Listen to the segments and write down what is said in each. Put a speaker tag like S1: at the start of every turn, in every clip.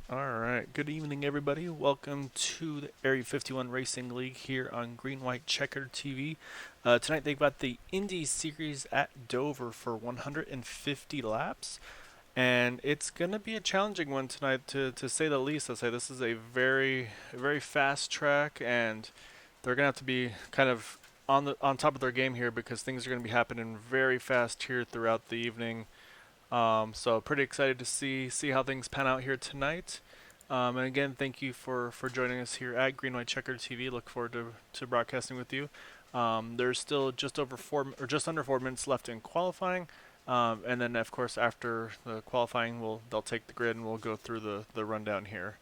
S1: Alright, good evening everybody. Welcome to the Area 51 Racing League here on Green White Checkered TV. Tonight they've got the Indy Series at Dover for 150 laps, and it's going to be a challenging one tonight to say the least. I'll say this is a very fast track, and they're going to have to be kind of on top of their game here because things are going to be happening very fast here throughout the evening. So pretty excited to see how things pan out here tonight. And again, thank you for joining us here at Green White Checker TV. Look forward to broadcasting with you. There's still just over just under 4 minutes left in qualifying, and then of course after the qualifying, they'll take the grid and we'll go through the rundown here.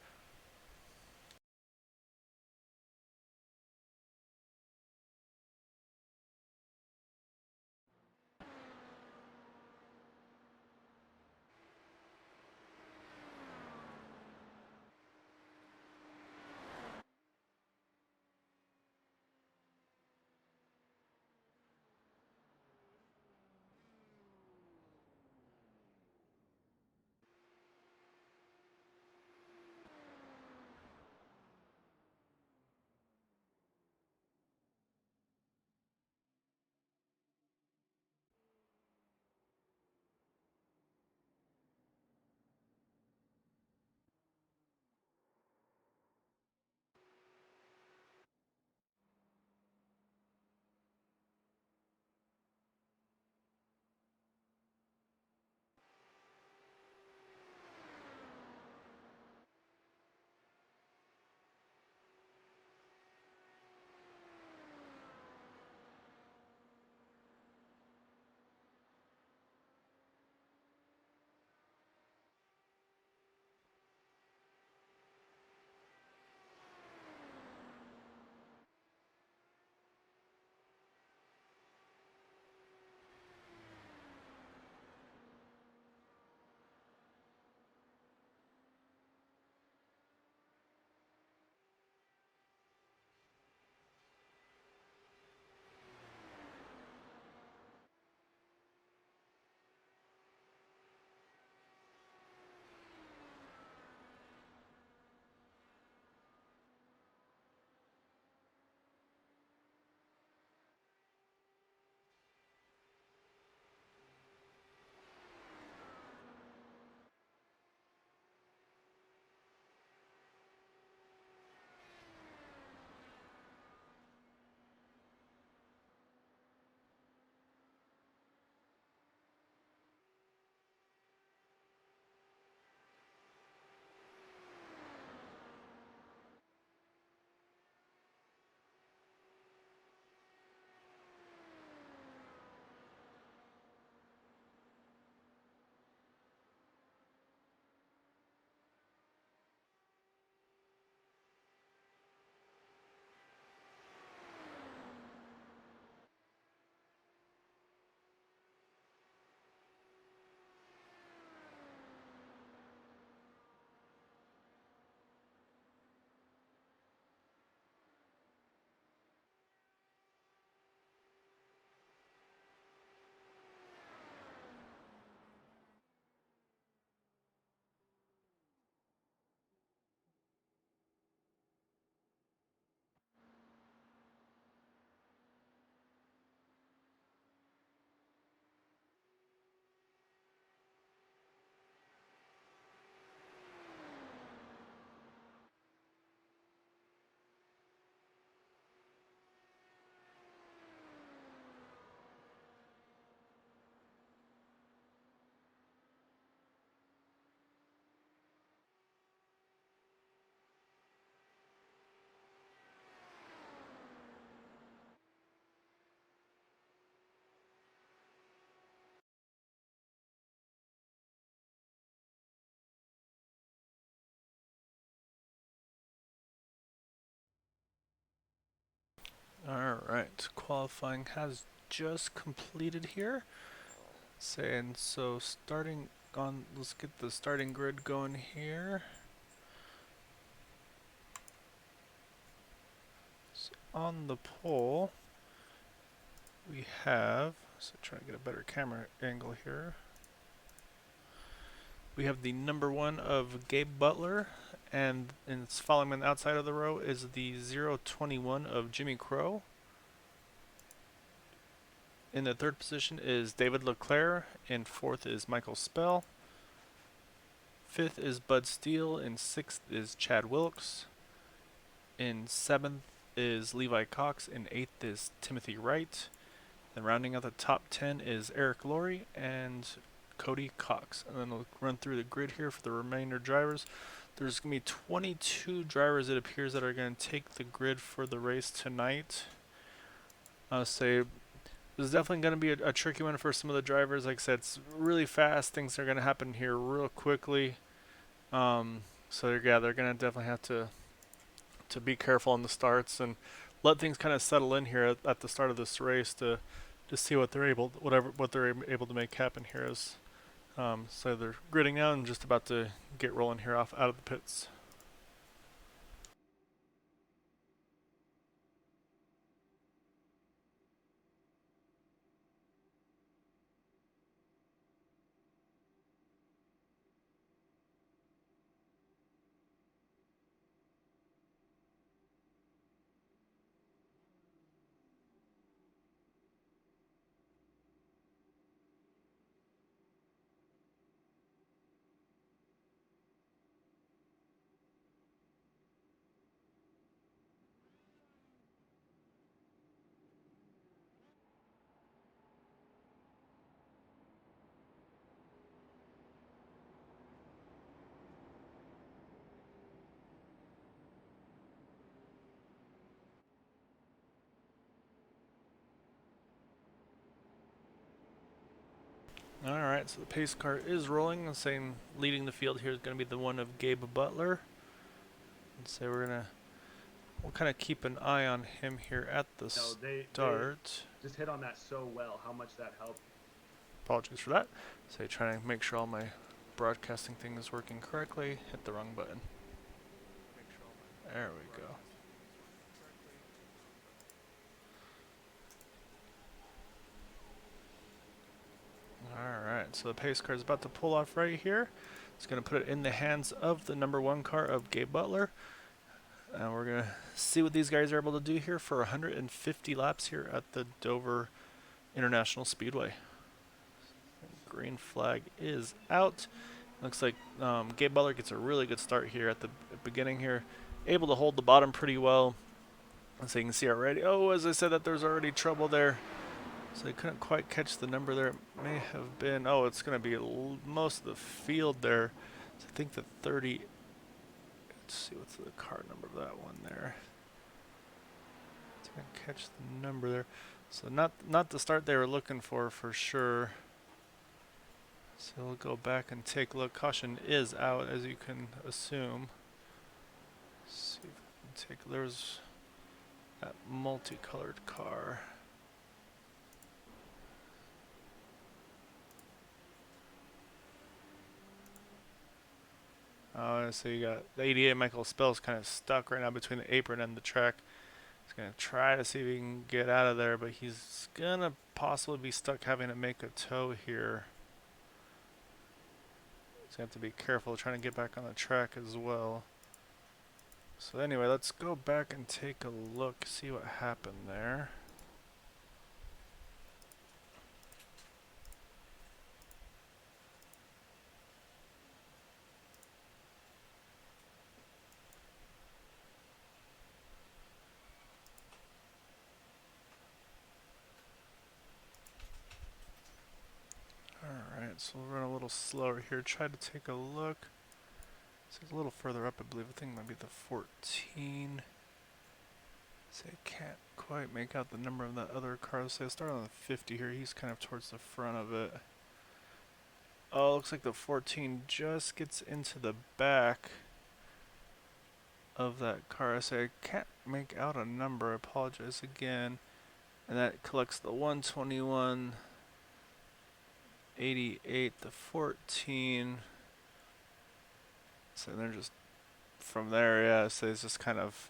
S1: Alright, qualifying has just completed here. Saying so starting on, let's get the starting grid going here. So on the pole, we have, so trying to get a better camera angle here. We have the number 1 of Gabe Butler, and it's following on the outside of the row is the 021 of Jimmy Crow. In the third position is David LeClaire. In fourth is Michael Spell. Fifth is Bud Steele. In sixth is Chad Wilkes. In seventh is Levi Cox. In eighth is Timothy Wright. Then rounding out the top 10 is Eric Laurie and Cody Cox. And then we'll run through the grid here for the remainder drivers. There's going to be 22 drivers, it appears, that are going to take the grid for the race tonight. I'll say this is definitely going to be a tricky one for some of the drivers. Like I said, it's really fast. Things are going to happen here real quickly. So yeah, they're going to definitely have to be careful on the starts and let things kind of settle in here at the start of this race to see what they're able to make happen here. So they're gridding now and just about to get rolling here out of the pits. Alright, so the pace car is rolling. The same leading the field here is going to be the one of Gabe Butler. And so we'll kind of keep an eye on him here at the start.
S2: They just hit on that so well, how much that helped.
S1: Apologies for that. So trying to make sure all my broadcasting thing is working correctly. Hit the wrong button. There we go. Alright, so the pace car is about to pull off right here. It's going to put it in the hands of the number 1 car of Gabe Butler. And we're going to see what these guys are able to do here for 150 laps here at the Dover International Speedway. Green flag is out. Looks like Gabe Butler gets a really good start here at the beginning here. Able to hold the bottom pretty well. And so you can see already, as I said, that there's already trouble there. So they couldn't quite catch the number there. It may have been, it's going to be most of the field there. So I think the 30, let's see, what's the car number of that one there. Didn't catch the number there. So not the start they were looking for sure. So we'll go back and take a look. Caution is out, as you can assume. Let's see if we can take, there's that multicolored car. So you got the 88 Michael Spell's kind of stuck right now between the apron and the track. He's going to try to see if he can get out of there, but he's going to possibly be stuck having to make a tow here. He's going to have to be careful trying to get back on the track as well. So anyway, let's go back and take a look, see what happened there. Alright, so we'll run a little slower here. Try to take a look. So it's a little further up, I believe. I think it might be the 14. So I can't quite make out the number of that other car. So I start on the 50 here. He's kind of towards the front of it. Oh, looks like the 14 just gets into the back of that car. So I can't make out a number. I apologize again. And that collects the 121, 88, the 14. So they're just from there, yeah. So it's just kind of,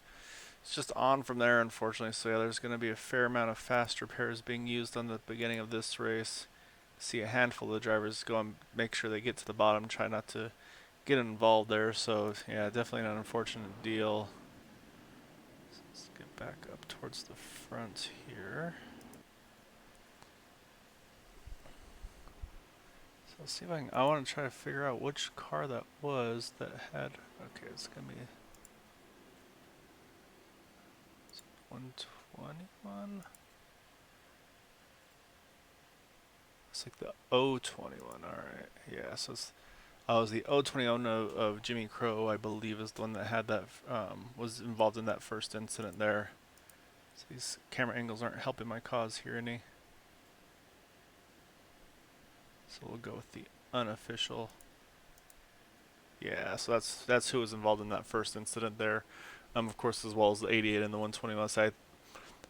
S1: it's just on from there, unfortunately. So yeah, there's going to be a fair amount of fast repairs being used on the beginning of this race. see a handful of the drivers go and make sure they get to the bottom, try not to get involved there. So yeah, definitely an unfortunate deal. So let's get back up towards the front here. So let's see if I can. I want to try to figure out which car that was that had. Okay, it's gonna be 121. It's like the O21. All right, yeah. So it's was the O21 of Jimmy Crow, I believe, is the one that had that was involved in that first incident there. So these camera angles aren't helping my cause here any. So we'll go with the unofficial. Yeah, so that's who was involved in that first incident there. Of course, as well as the 88 and the 121 side.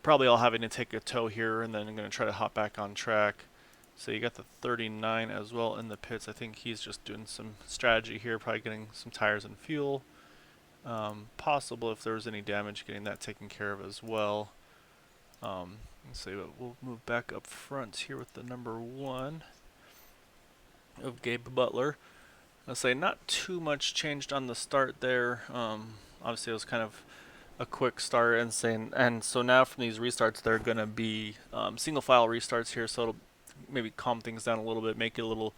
S1: Probably all having to take a tow here, and then I'm going to try to hop back on track. So you got the 39 as well in the pits. I think he's just doing some strategy here, probably getting some tires and fuel. Possible if there was any damage, getting that taken care of as well. Let's see, but we'll move back up front here with the number 1 of Gabe Butler. I'll say not too much changed on the start there. Obviously, it was kind of a quick start, and so now from these restarts, they're going to be single file restarts here, so it'll maybe calm things down a little bit, make it a little,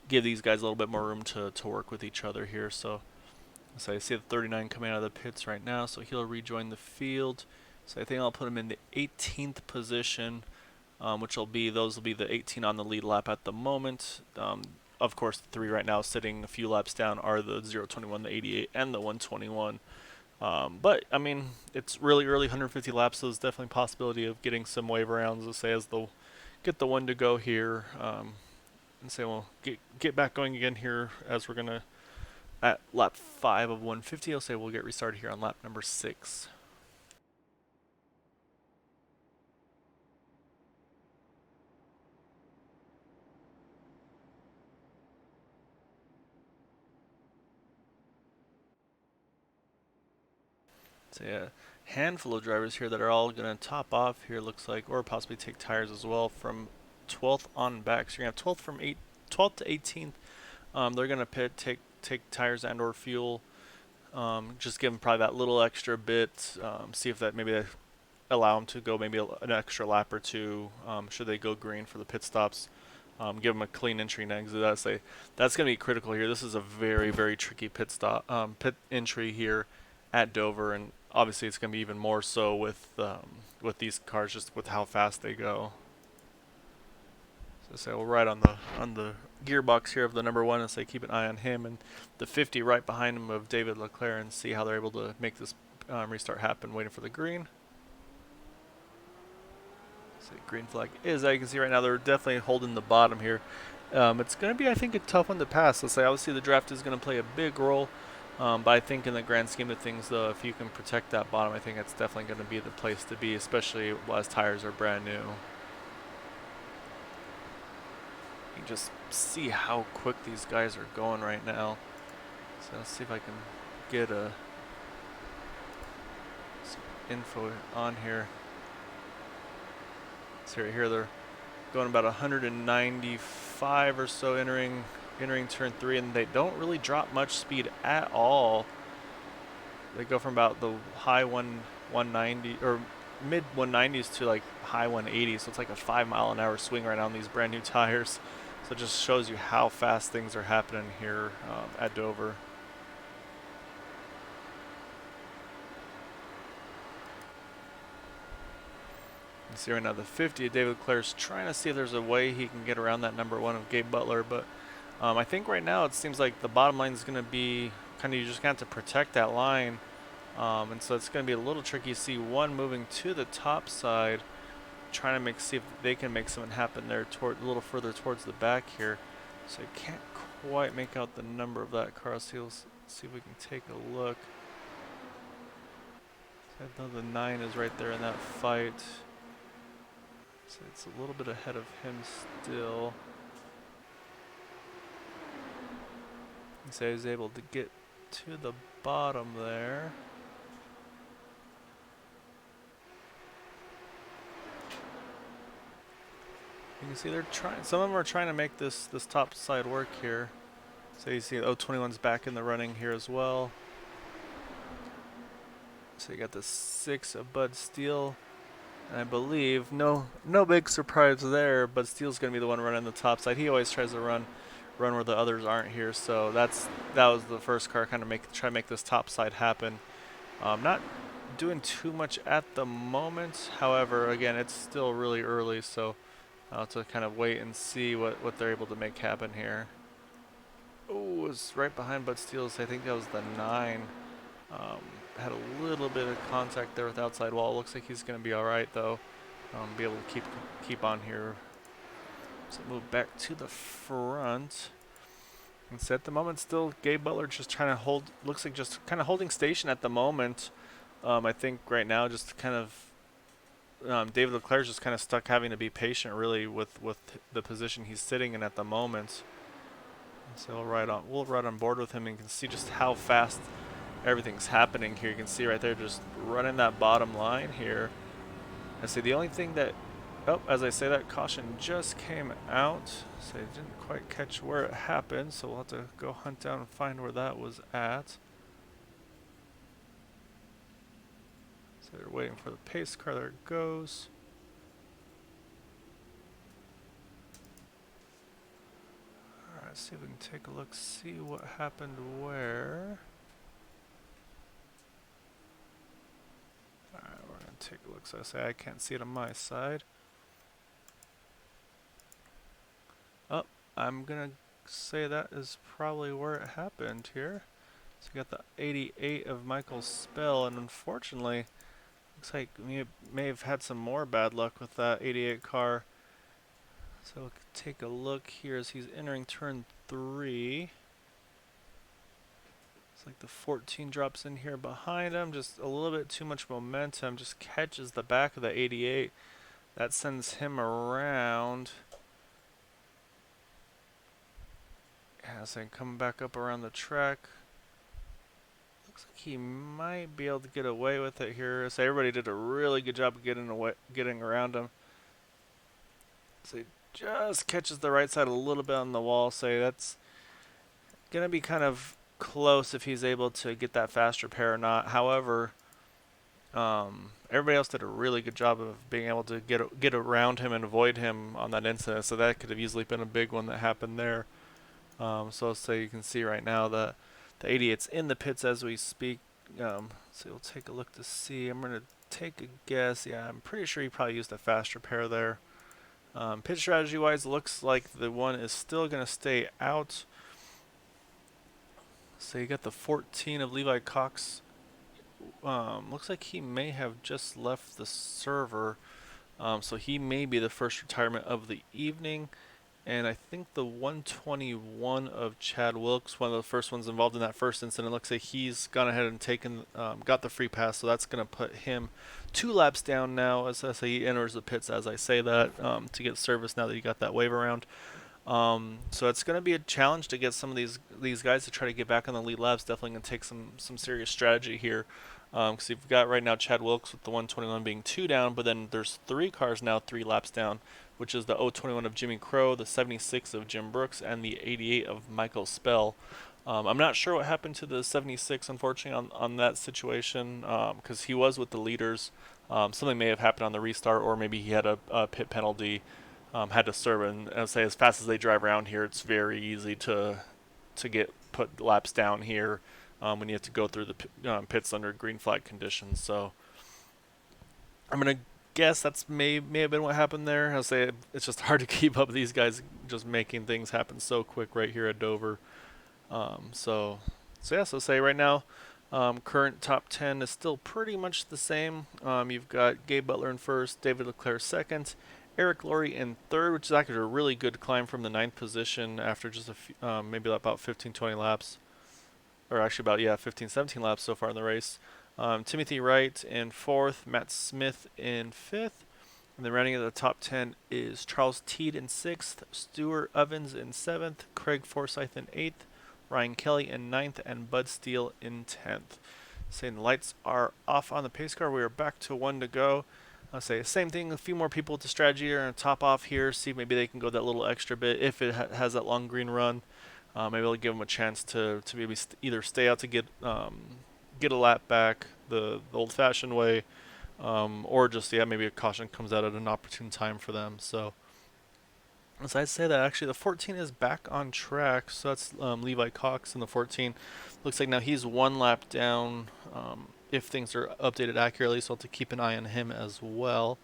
S1: give these guys a little bit more room to work with each other here. So I see the 39 coming out of the pits right now, so he'll rejoin the field. So I think I'll put him in the 18th position, which will be the 18 on the lead lap at the moment. Of course, the 3 right now sitting a few laps down are the 021, the 88, and the 121. But I mean, it's really early, 150 laps, so there's definitely a possibility of getting some wave rounds. Let's say as they'll get the 1 to go here, and say we'll get back going again here as we're gonna at lap 5 of 150. I'll say we'll get restarted here on lap number 6. So yeah, handful of drivers here that are all going to top off here, looks like, or possibly take tires as well from 12th on back. So you're going to have 12th from 12th to 18th. They're going to pit, take tires and or fuel. Just give them probably that little extra bit. See if that maybe they allow them to go maybe an extra lap or two. Should they go green for the pit stops? Give them a clean entry and exit. That's going to be critical here. This is a very, very tricky pit entry here at Dover, and obviously it's going to be even more so with these cars, just with how fast they go. So say we'll ride on the gearbox here of the number 1 and say keep an eye on him, and the 50 right behind him of David Leclerc, and see how they're able to make this restart happen. Waiting for the green. So green flag is, as you can see right now, they're definitely holding the bottom here. It's going to be, I think, a tough one to pass. Let's say obviously the draft is going to play a big role, but I think in the grand scheme of things, though, if you can protect that bottom, I think that's definitely going to be the place to be, especially as tires are brand new. You can just see how quick these guys are going right now. So let's see if I can get some info on here. So right here they're going about 195 or so entering turn 3, and they don't really drop much speed at all. They go from about the high 190 or mid 190s to like high 180s, so it's like a 5-mile-an-hour swing right now on these brand new tires. So it just shows you how fast things are happening here at Dover. You see right now the 50 of David Leclerc's trying to see if there's a way he can get around that number 1 of Gabe Butler, but I think right now it seems like the bottom line is going to be kind of, you just got to protect that line, and so it's going to be a little tricky. See 1 moving to the top side, trying to see if they can make something happen there a little further towards the back here. So I can't quite make out the number of that car. So let's see if we can take a look. So I know the 9 is right there in that fight. So it's a little bit ahead of him still. So he's able to get to the bottom there. You can see they're trying. Some of them are trying to make this top side work here. So you see 021's back in the running here as well. So you got the 6 of Bud Steele. And I believe, no big surprise there, Bud Steele's going to be the one running the top side. He always tries to run where the others aren't here. So that was the first car kind of try to make this top side happen. Not doing too much at the moment. However, again, it's still really early, so I'll have to kind of wait and see what they're able to make happen here. Oh, it's right behind Bud Steele's. I think that was the 9. Um, had a little bit of contact there with outside wall. Looks like he's going to be all right though. Be able to keep on here. So move back to the front. And so at the moment, still Gabe Butler just trying to hold. Looks like just kind of holding station at the moment. I think right now just kind of David Leclerc's just kind of stuck having to be patient really with the position he's sitting in at the moment. So we'll ride on board with him and can see just how fast everything's happening here. You can see right there just running that bottom line here. I see the only thing that, oh, as I say that, caution just came out. So I didn't quite catch where it happened, so we'll have to go hunt down and find where that was at. So they're waiting for the pace car. There it goes. Alright, see if we can take a look, see what happened where. Alright, we're going to take a look. So I say I can't see it on my side. Oh, I'm going to say that is probably where it happened here. So you got the 88 of Michael Spell, and unfortunately, looks like we may have had some more bad luck with that 88 car. So we'll take a look here as he's entering turn 3. It's like the 14 drops in here behind him, just a little bit too much momentum, just catches the back of the 88. That sends him around. Yeah, so coming back up around the track. Looks like he might be able to get away with it here. So everybody did a really good job of getting around him. So he just catches the right side a little bit on the wall. So that's going to be kind of close if he's able to get that fast repair or not. However, everybody else did a really good job of being able to get around him and avoid him on that incident. So that could have easily been a big one that happened there. So you can see right now that the 88's in the pits as we speak. So we'll take a look to see. I'm going to take a guess. Yeah, I'm pretty sure he probably used a fast repair there. Pit strategy-wise, looks like the one is still going to stay out. So you got the 14 of Levi Cox. Looks like he may have just left the server. So he may be the first retirement of the evening. And I think the 121 of Chad Wilkes, one of the first ones involved in that first incident, looks like he's gone ahead and got the free pass, so that's going to put him 2 laps down now as he enters the pits as I say that, to get service now that he got that wave around. So it's going to be a challenge to get some of these guys to try to get back on the lead laps. Definitely going to take some serious strategy here. Because you've got right now Chad Wilkes with the 121 being 2 down, but then there's 3 cars now 3 laps down, which is the 021 of Jimmy Crow, the 76 of Jim Brooks, and the 88 of Michael Spell. I'm not sure what happened to the 76, unfortunately, on that situation, because he was with the leaders. Something may have happened on the restart, or maybe he had a pit penalty, had to serve. And I'll say as fast as they drive around here, it's very easy to get put laps down here. When you have to go through the pits under green flag conditions. So I'm going to guess that's may have been what happened there. I'll say it's just hard to keep up with these guys just making things happen so quick right here at Dover. So say right now, current top 10 is still pretty much the same. You've got Gabe Butler in first, David Leclerc second, Eric Laurie in third, which is actually a really good climb from the 9th position after just maybe about 15-20 laps. Or actually about 15, 17 laps so far in the race. Timothy Wright in 4th, Matt Smith in 5th, and the rounding of the top 10 is Charles Teed in 6th, Stuart Evans in 7th, Craig Forsyth in 8th, Ryan Kelly in 9th, and Bud Steele in 10th. Saying the lights are off on the pace car. We are back to 1 to go. I'll say same thing. A few more people with the strategy are gonna top off here. See if maybe they can go that little extra bit if it has that long green run. Maybe it'll give them a chance to maybe either stay out to get a lap back the old-fashioned way, or just yeah maybe a caution comes out at an opportune time for them. So I'd say that actually the 14 is back on track. So that's Levi Cox in the 14. Looks like now he's one lap down. If things are updated accurately, so I'll have to keep an eye on him as well.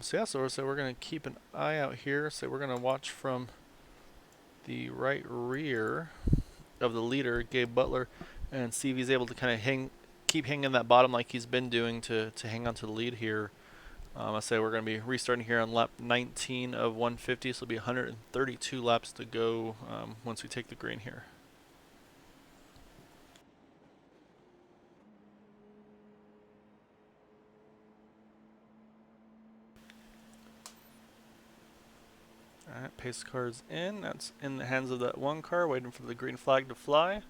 S1: So yeah, so we're gonna keep an eye out here. So we're gonna watch from the right rear of the leader, Gabe Butler, and see if he's able to kind of keep hanging that bottom like he's been doing to hang on to the lead here. I say we're going to be restarting here on lap 19 of 150, so it'll be 132 laps to go once we take the green here. Alright, pace car's in. That's in the hands of that one car, waiting for the green flag to fly.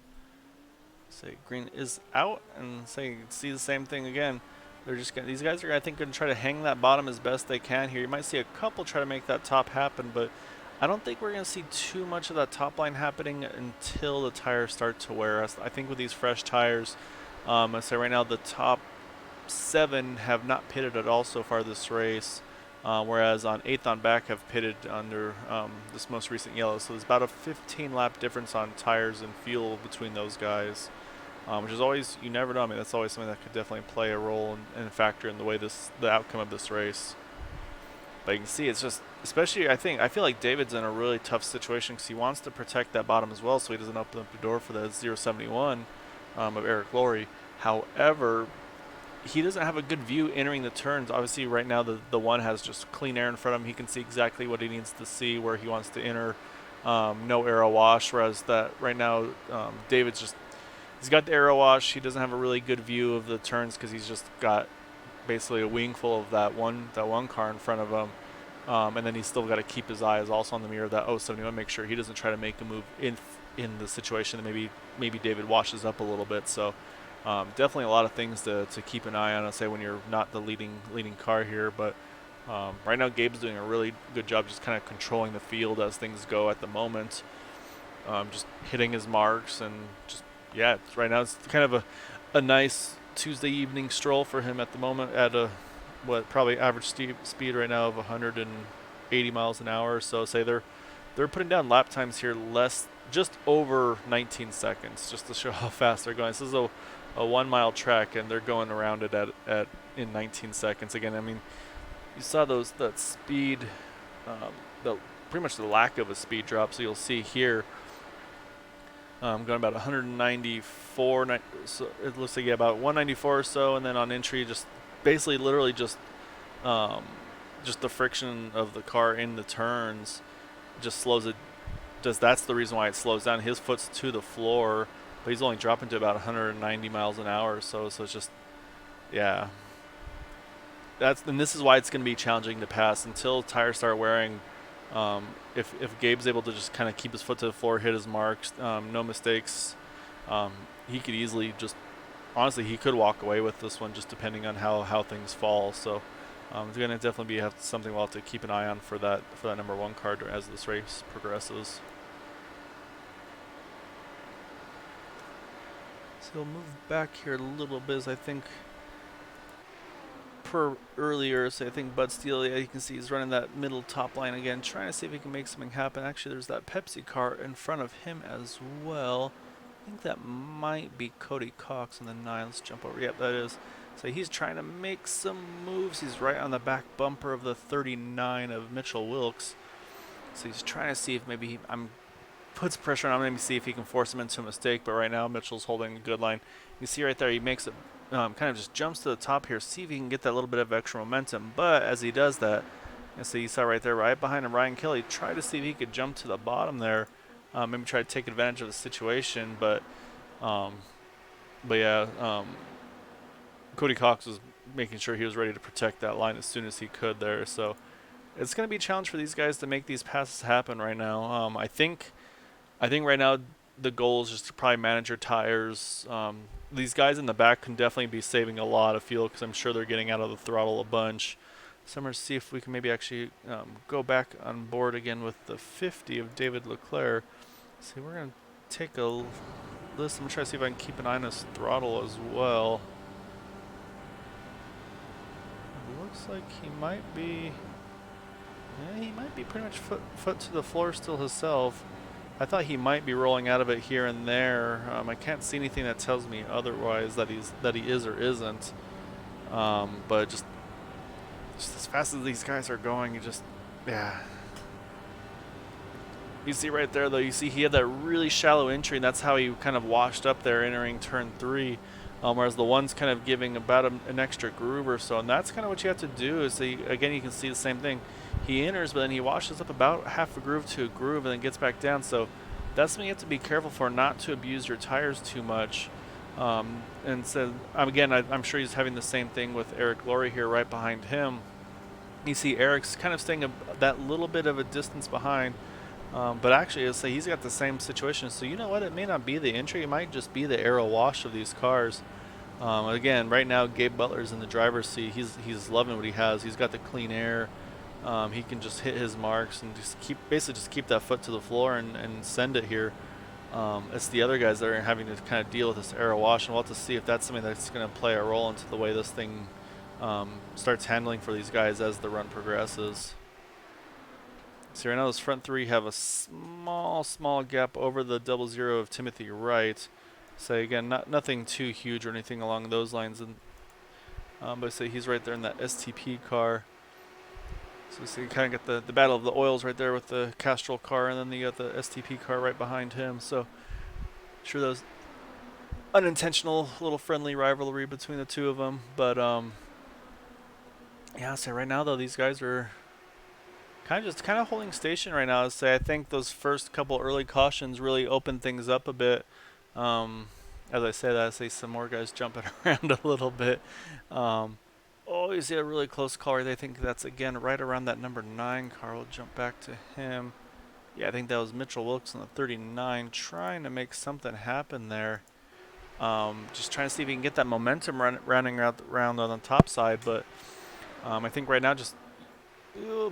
S1: Say green is out, and say see the same thing again. They're just gonna, these guys are I think going to try to hang that bottom as best they can here. You might see a couple try to make that top happen, but I don't think we're going to see too much of that top line happening until the tires start to wear. I think with these fresh tires, I say right now the top 7 have not pitted at all so far this race, whereas on 8th on back have pitted under this most recent yellow. So there's about a 15 lap difference on tires and fuel between those guys. Which is always, you never know. I mean, that's always something that could definitely play a role and factor in the way the outcome of this race. But you can see it's just, especially I feel like David's in a really tough situation because he wants to protect that bottom as well, so he doesn't open up the door for the 071 of Eric Laurie. However, he doesn't have a good view entering the turns. Obviously, right now the one has just clean air in front of him. He can see exactly what he needs to see where he wants to enter. No aero wash, whereas that right now David's just. He's got the aero wash. He doesn't have a really good view of the turns because he's just got basically a wing full of that one car in front of him, and then he's still got to keep his eyes also on the mirror of that 071, make sure he doesn't try to make a move in the situation that maybe David washes up a little bit. So definitely a lot of things to keep an eye on. I'd say when you're not the leading car here, but right now Gabe's doing a really good job just kind of controlling the field as things go at the moment, just hitting his marks and just. Yeah, right now it's kind of a nice Tuesday evening stroll for him at the moment at probably average speed right now of 180 miles an hour. So say they're putting down lap times here just over 19 seconds just to show how fast they're going. This is a 1 mile track and they're going around it in 19 seconds. Again, I mean, you saw that speed, pretty much the lack of a speed drop. So you'll see here. Going about 194, so it looks like about 194 or so, and then on entry, just basically literally just the friction of the car in the turns just slows it. That's the reason why it slows down. His foot's to the floor, but he's only dropping to about 190 miles an hour. So it's just, yeah. And this is why it's going to be challenging to pass until tires start wearing. If Gabe's able to just kind of keep his foot to the floor, hit his marks, no mistakes, he could easily just, honestly, he could walk away with this one just depending on how things fall. So it's going to definitely be something we'll have to keep an eye on for that number 1 card as this race progresses. So we'll move back here a little bit as I think per earlier, so I think Bud Steele, yeah, you can see he's running that middle top line again, trying to see if he can make something happen. Actually, there's that Pepsi car in front of him as well. I think that might be Cody Cox on the 9. Let's jump over. Yep, that is. So he's trying to make some moves. He's right on the back bumper of the 39 of Mitchell Wilkes. So he's trying to see if maybe puts pressure on him, maybe see if he can force him into a mistake. But right now, Mitchell's holding a good line. You see right there, he makes it. Kind of just jumps to the top here, see if he can get that little bit of extra momentum. But as he does that, so you saw right there, right behind him, Ryan Kelly tried to see if he could jump to the bottom there, maybe try to take advantage of the situation. But yeah, Cody Cox was making sure he was ready to protect that line as soon as he could there. So it's going to be a challenge for these guys to make these passes happen right now. I think right now the goal is just to probably manage your tires. these guys in the back can definitely be saving a lot of fuel because I'm sure they're getting out of the throttle a bunch. So I'm going to see if we can maybe actually go back on board again with the 50 of David Leclerc. See, we're going to take a listen. I'm going to try to see if I can keep an eye on his throttle as well. It looks like he might be... Yeah, he might be pretty much foot to the floor still himself. I thought he might be rolling out of it here and there. I can't see anything that tells me otherwise that he is or isn't. But just as fast as these guys are going, you just, yeah. You see right there, though, you see he had that really shallow entry, and that's how he kind of washed up there entering turn 3. Whereas the one's kind of giving about an extra groove or so, and that's kind of what you have to do. Is again, you can see the same thing. He enters, but then he washes up about half a groove to a groove, and then gets back down. So that's something you have to be careful for, not to abuse your tires too much. And so again, I'm sure he's having the same thing with Eric Laurie here, right behind him. You see Eric's kind of staying that little bit of a distance behind. But actually, I'll say he's got the same situation. So you know what? It may not be the entry. It might just be the aero wash of these cars. Again, right now, Gabe Butler's in the driver's seat. He's loving what he has. He's got the clean air. He can just hit his marks and basically just keep that foot to the floor and send it here. It's the other guys that are having to kind of deal with this aero wash, and we'll have to see if that's something that's going to play a role into the way this thing starts handling for these guys as the run progresses. So right now those front three have a small gap over the 00 of Timothy Wright. So again, nothing too huge or anything along those lines. And but say he's right there in that STP car. So you kind of get the battle of the oils right there with the Castrol car, and then you got the STP car right behind him. So sure, those unintentional little friendly rivalry between the two of them. But yeah, so right now though, these guys are kind of holding station right now. Say I think those first couple early cautions really opened things up a bit. As I say that, I see some more guys jumping around a little bit. Oh, you see a really close call right. I think that's again right around that number 9 car. We'll jump back to him. Yeah, I think that was Mitchell Wilkes on the 39, trying to make something happen there. Just trying to see if he can get that momentum rounding around on the top side. But I think right now just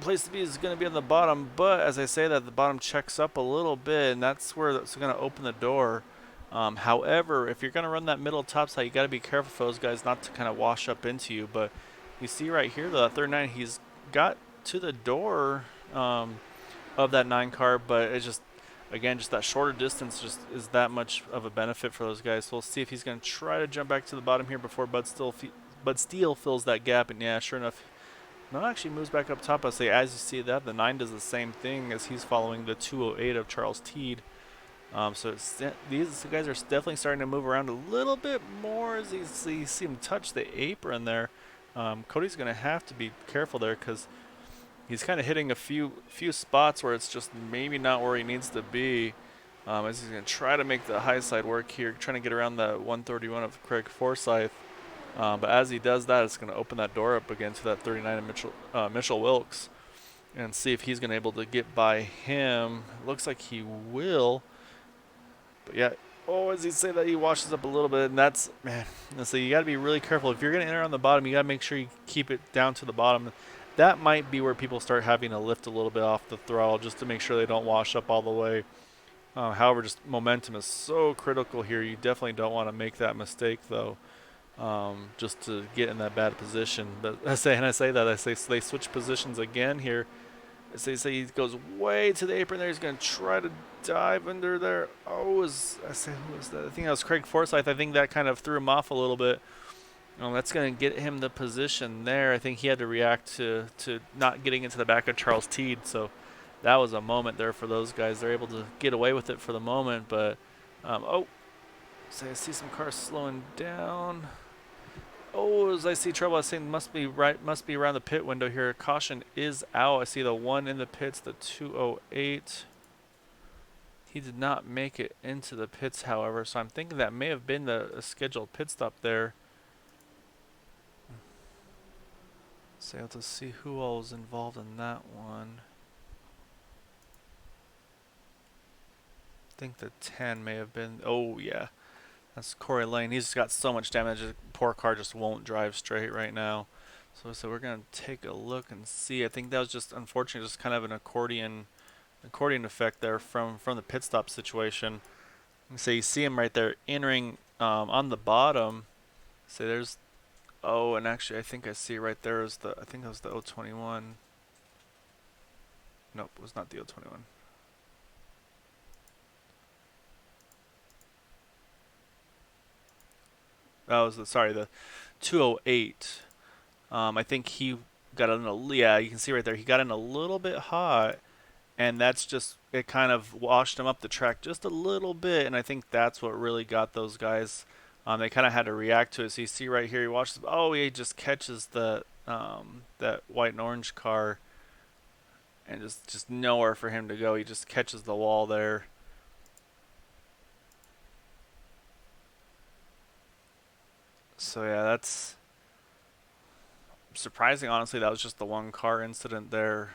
S1: place to be is going to be on the bottom, but as I say that, the bottom checks up a little bit, and that's where that's going to open the door. However, if you're going to run that middle top side, you got to be careful for those guys not to kind of wash up into you. But you see right here, though, that 39, he's got to the door of that 9 car, but it's just, again, just that shorter distance just is that much of a benefit for those guys. So we'll see if he's going to try to jump back to the bottom here before Bud Steele fills that gap, and yeah, sure enough, no, actually moves back up top. I say, as you see that, the 9 does the same thing as he's following the 208 of Charles Teed. So these guys are definitely starting to move around a little bit more as you see him touch the apron there. Cody's going to have to be careful there because he's kind of hitting a few spots where it's just maybe not where he needs to be. As he's going to try to make the high side work here, trying to get around the 131 of Craig Forsyth. But as he does that, it's going to open that door up again to that 39 of Mitchell Wilkes and see if he's going to be able to get by him. Looks like he will. But yeah, as he say that, he washes up a little bit, and that's, man, so you got to be really careful. If you're going to enter on the bottom, you got to make sure you keep it down to the bottom. That might be where people start having to lift a little bit off the throttle just to make sure they don't wash up all the way. However, just momentum is so critical here. You definitely don't want to make that mistake, though. Just to get in that bad position. But I say so they switch positions again here. I say he goes way to the apron there. He's going to try to dive under there. Who was that? I think that was Craig Forsyth. I think that kind of threw him off a little bit. That's going to get him the position there. I think he had to react to not getting into the back of Charles Teed. So that was a moment there for those guys. They're able to get away with it for the moment. But, so I see some cars slowing down. As I see trouble, I was saying must be around the pit window here. Caution is out. I see the 1 in the pits, the 208. He did not make it into the pits, however, so I'm thinking that may have been a scheduled pit stop there. So let's see who all was involved in that one. I think the 10 may have been. Oh yeah, That's Corey Lane. He's got so much damage. The poor car just won't drive straight right now. So we're gonna take a look and see. I think that was just unfortunate, just kind of an accordion effect there from the pit stop situation. So you see him right there entering on the bottom. So there's and actually I think I see right there is I think that was the 021. Nope, it was not the 021. That was the 208. I think he got in yeah, you can see right there he got in a little bit hot, and that's just it kind of washed him up the track just a little bit, and I think that's what really got those guys. They kind of had to react to it. So you see right here, he watches. Oh, he just catches the that white and orange car, and just nowhere for him to go. He just catches the wall there. So yeah, that's surprising. Honestly, that was just the one car incident there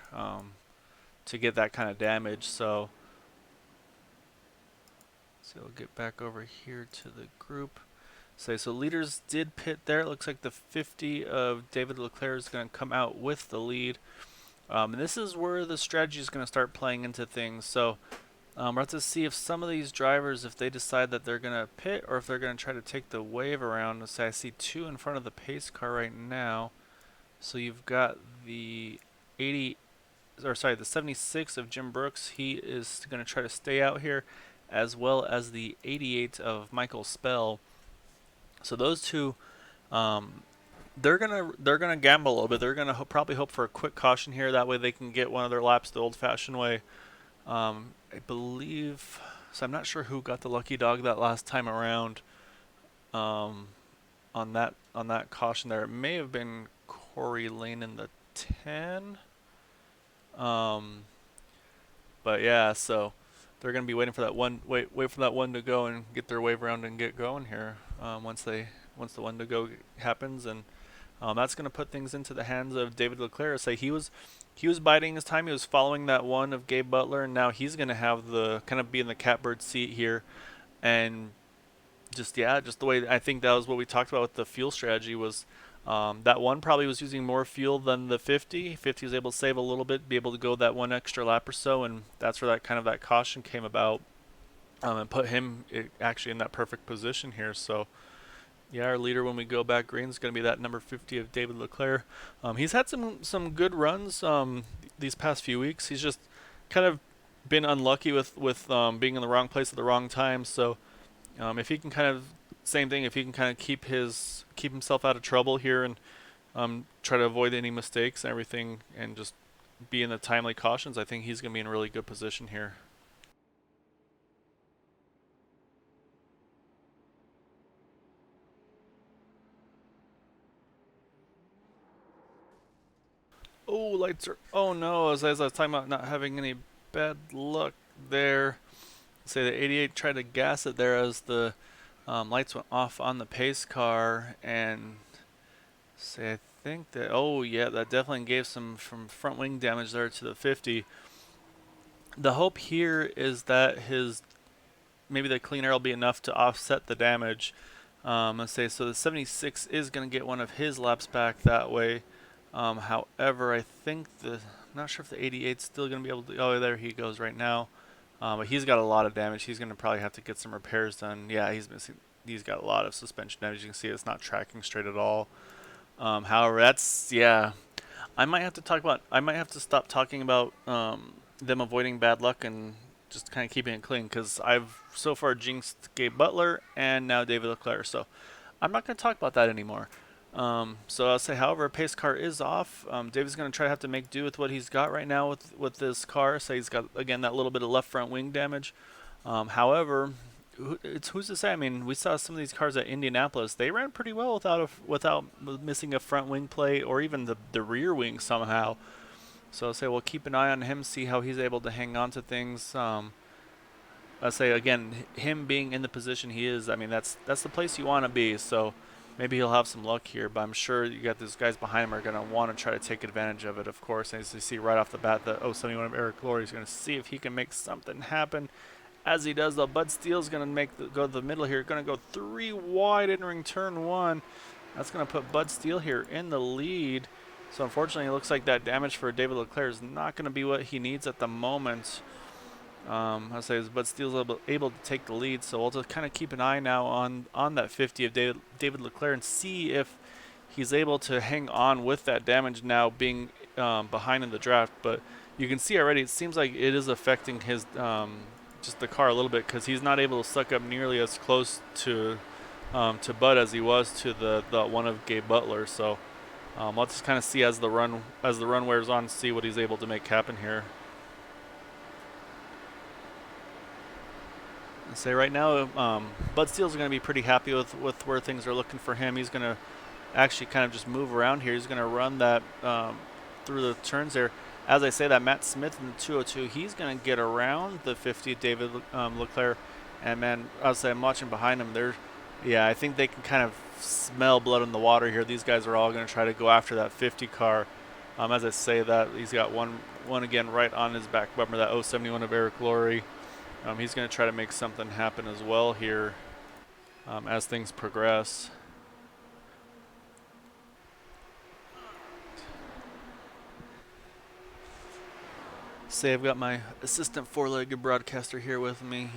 S1: to get that kind of damage. So we'll get back over here to the group. So leaders did pit there. It looks like the 50 of David Leclerc is going to come out with the lead. And this is where the strategy is going to start playing into things. So we're have to see if some of these drivers, if they decide that they're going to pit or if they're going to try to take the wave around. Say I see two in front of the pace car right now. So you've got the 80, or sorry, the 76 of Jim Brooks. He is going to try to stay out here, as well as the 88 of Michael Spell. So those two, um, they're gonna gamble a little bit. They're gonna probably hope for a quick caution here. That way they can get one of their laps the old-fashioned way. I believe. So I'm not sure who got the lucky dog that last time around. Um, on that caution there, it may have been Corey Lane in the 10. Um, but yeah, so they're gonna be waiting for that one. Wait for that one to go and get their wave around and get going here. Once the one to go happens, and that's going to put things into the hands of David Leclerc. Say he was biding his time. He was following that one of Gabe Butler, and now he's going to have the kind of be in the catbird seat here, and just the way I think that was what we talked about with the fuel strategy was. That one probably was using more fuel than the 50. 50 was able to save a little bit, be able to go that one extra lap or so, and that's where that caution came about, and put him actually in that perfect position here. So yeah, our leader when we go back green is going to be that number 50 of David Leclerc. He's had some good runs these past few weeks. He's just kind of been unlucky with being in the wrong place at the wrong time. So if he can same thing, if he can kind of keep himself out of trouble here and try to avoid any mistakes and everything, and just be in the timely cautions, I think he's going to be in a really good position here. Oh, lights are. Oh no, as I was talking about not having any bad luck there. Say the 88 tried to gas it there as the lights went off on the pace car, and say I think that. Oh yeah, that definitely gave some from front wing damage there to the 50. The hope here is that his maybe the clean air will be enough to offset the damage. Let's say so the 76 is going to get one of his laps back that way. However, I think I'm not sure if the 88's still going to be able to. Oh, there he goes right now. But he's got a lot of damage. He's going to probably have to get some repairs done. Yeah, he's missing. He's got a lot of suspension damage. You can see it's not tracking straight at all. However, that's yeah. I might have to talk about. I might have to stop talking about them avoiding bad luck and just kind of keeping it clean, because I've so far jinxed Gabe Butler and now David Leclerc. So I'm not going to talk about that anymore. So I'll say, however, pace car is off. David's going to try to have to make do with what he's got right now with this car. So he's got, again, that little bit of left front wing damage. However, who's to say? I mean, we saw some of these cars at Indianapolis. They ran pretty well without missing a front wing plate or even the rear wing somehow. So I'll say we'll keep an eye on him, see how he's able to hang on to things. I say again, him being in the position he is, I mean that's the place you want to be. So maybe he'll have some luck here, but I'm sure you got these guys behind him are going to want to try to take advantage of it. Of course, as you see right off the bat, the 071 of Eric Glory is going to see if he can make something happen, As he does, though, Bud Steele's going to go to the middle here. Going to go 3 wide entering turn 1. That's going to put Bud Steele here in the lead. So unfortunately, it looks like that damage for David Leclerc is not going to be what he needs at the moment. I'll say Bud Steele's able to take the lead. So we'll just kind of keep an eye now on that 50 of David Leclerc and see if he's able to hang on with that damage now being behind in the draft. But you can see already, it seems like it is affecting his just the car a little bit, because he's not able to suck up nearly as close to Bud as he was to the one of Gabe Butler. So let's just kind of see as the run wears on, see what he's able to make happen here. I say right now, Bud Steele's going to be pretty happy with where things are looking for him. He's going to actually kind of just move around here. He's going to run that through the turns there. As I say that, Matt Smith in the 202, he's going to get around the 50 David Leclerc. And, man, I'll say I'm watching behind him. Yeah, I think they can kind of smell blood in the water here. These guys are all going to try to go after that 50 car. As I say that, he's got one again right on his back bumper, that 071 of Eric Laurie. He's going to try to make something happen as well here as things progress. Say I've got my assistant four-legged broadcaster here with me.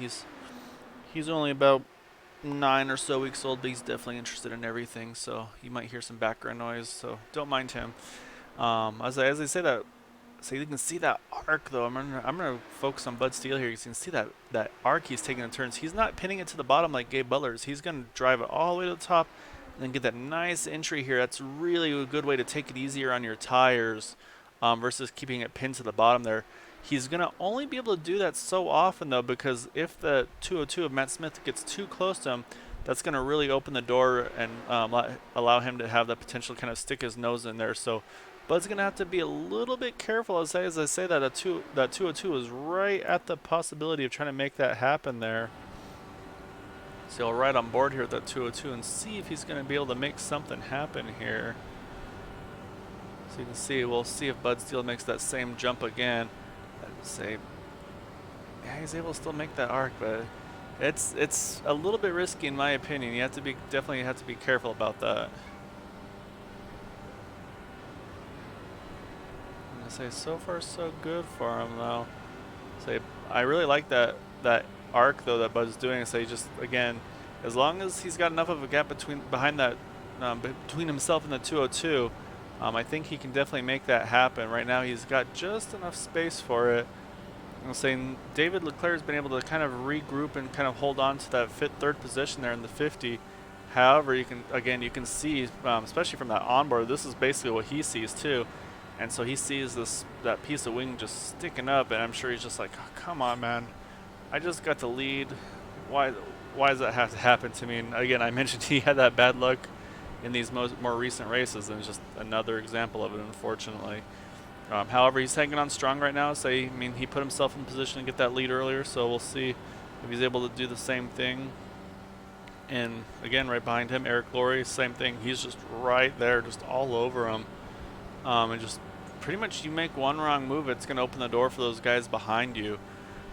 S1: He's only about 9 or so weeks old, but he's definitely interested in everything. So you might hear some background noise, so don't mind him. As I say that, so you can see that arc though. I'm gonna focus on Bud Steele here. You can see that arc he's taking in turns. He's not pinning it to the bottom like Gabe Butler's. He's gonna drive it all the way to the top, and then get that nice entry here. That's really a good way to take it easier on your tires, versus keeping it pinned to the bottom there. He's going to only be able to do that so often, though, because if the 202 of Matt Smith gets too close to him, that's going to really open the door and allow him to have the potential to kind of stick his nose in there. So Bud's going to have to be a little bit careful. As I say that, that 202 is right at the possibility of trying to make that happen there. So he'll ride on board here with that 202 and see if he's going to be able to make something happen here. So you can see, we'll see if Bud Steele makes that same jump again. Say, yeah, he's able to still make that arc, but it's a little bit risky in my opinion. You have to definitely have to be careful about that. I'm gonna say so far so good for him though. Say I really like that arc though that Bud's doing. So just again, as long as he's got enough of a gap behind that between himself and the 202. I think he can definitely make that happen. Right now he's got just enough space for it. I'm saying David Leclerc has been able to kind of regroup and kind of hold on to that third position there in the 50. However, you can see, especially from that onboard, this is basically what he sees too. And so he sees that piece of wing just sticking up, and I'm sure he's just like, oh, come on, man. I just got the lead. Why does that have to happen to me? And again, I mentioned he had that bad luck in these more recent races, and it's just another example of it, unfortunately. However, he's hanging on strong right now. He put himself in position to get that lead earlier, so we'll see if he's able to do the same thing. And again, right behind him, Eric Laurie, same thing. He's just right there, just all over him. And just pretty much you make one wrong move, it's going to open the door for those guys behind you.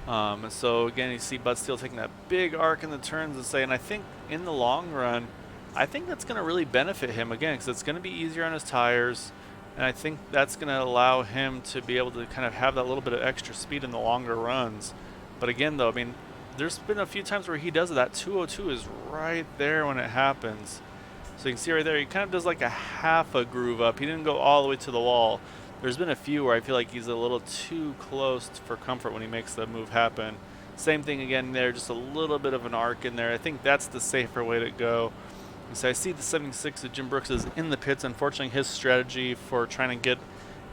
S1: So again, you see Bud Steele taking that big arc in the turns, and I think in the long run, I think that's going to really benefit him again, because it's going to be easier on his tires, and I think that's going to allow him to be able to kind of have that little bit of extra speed in the longer runs. But again, though, there's been a few times where he does it. That 202 is right there when it happens. So you can see right there, he kind of does like a half a groove up. He didn't go all the way to the wall. There's been a few where I feel like he's a little too close for comfort when he makes the move happen. Same thing again there, just a little bit of an arc in there. I think that's the safer way to go. So I see the 76 of Jim Brooks is in the pits. Unfortunately, his strategy for trying to get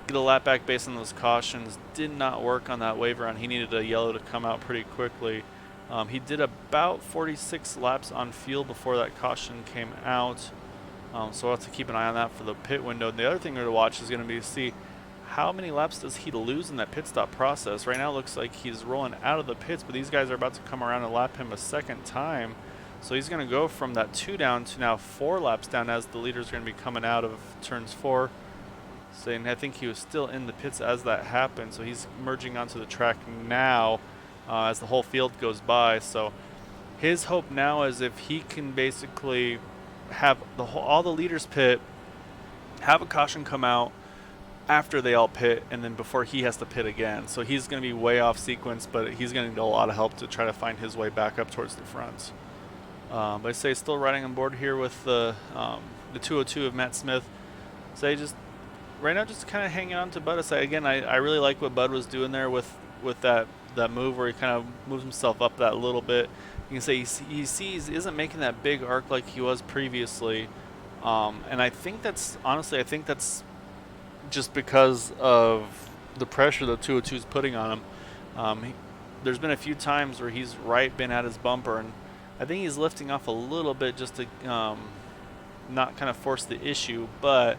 S1: a lap back based on those cautions did not work on that wave run. He needed a yellow to come out pretty quickly. He did about 46 laps on fuel before that caution came out. So we'll have to keep an eye on that for the pit window. And the other thing we're to watch is going to be to see how many laps does he lose in that pit stop process. Right now it looks like he's rolling out of the pits, but these guys are about to come around and lap him a second time. So he's going to go from that 2 down to now 4 laps down as the leaders are going to be coming out of turns 4. So I think he was still in the pits as that happened. So he's merging onto the track now. as the whole field goes by. So his hope now is if he can basically have all the leaders pit, have a caution come out after they all pit, and then before he has to pit again. So he's going to be way off sequence, but he's going to need a lot of help to try to find his way back up towards the front. But I say still riding on board here with the 202 of Matt Smith. So just right now just kind of hanging on to Bud. I really like what Bud was doing there with that move where he kind of moves himself up that little bit. You can say he sees isn't making that big arc like he was previously, and I think that's honestly I think that's just because of the pressure the 202 is putting on him. There's been a few times where he's been at his bumper, and I think he's lifting off a little bit just to not kind of force the issue. But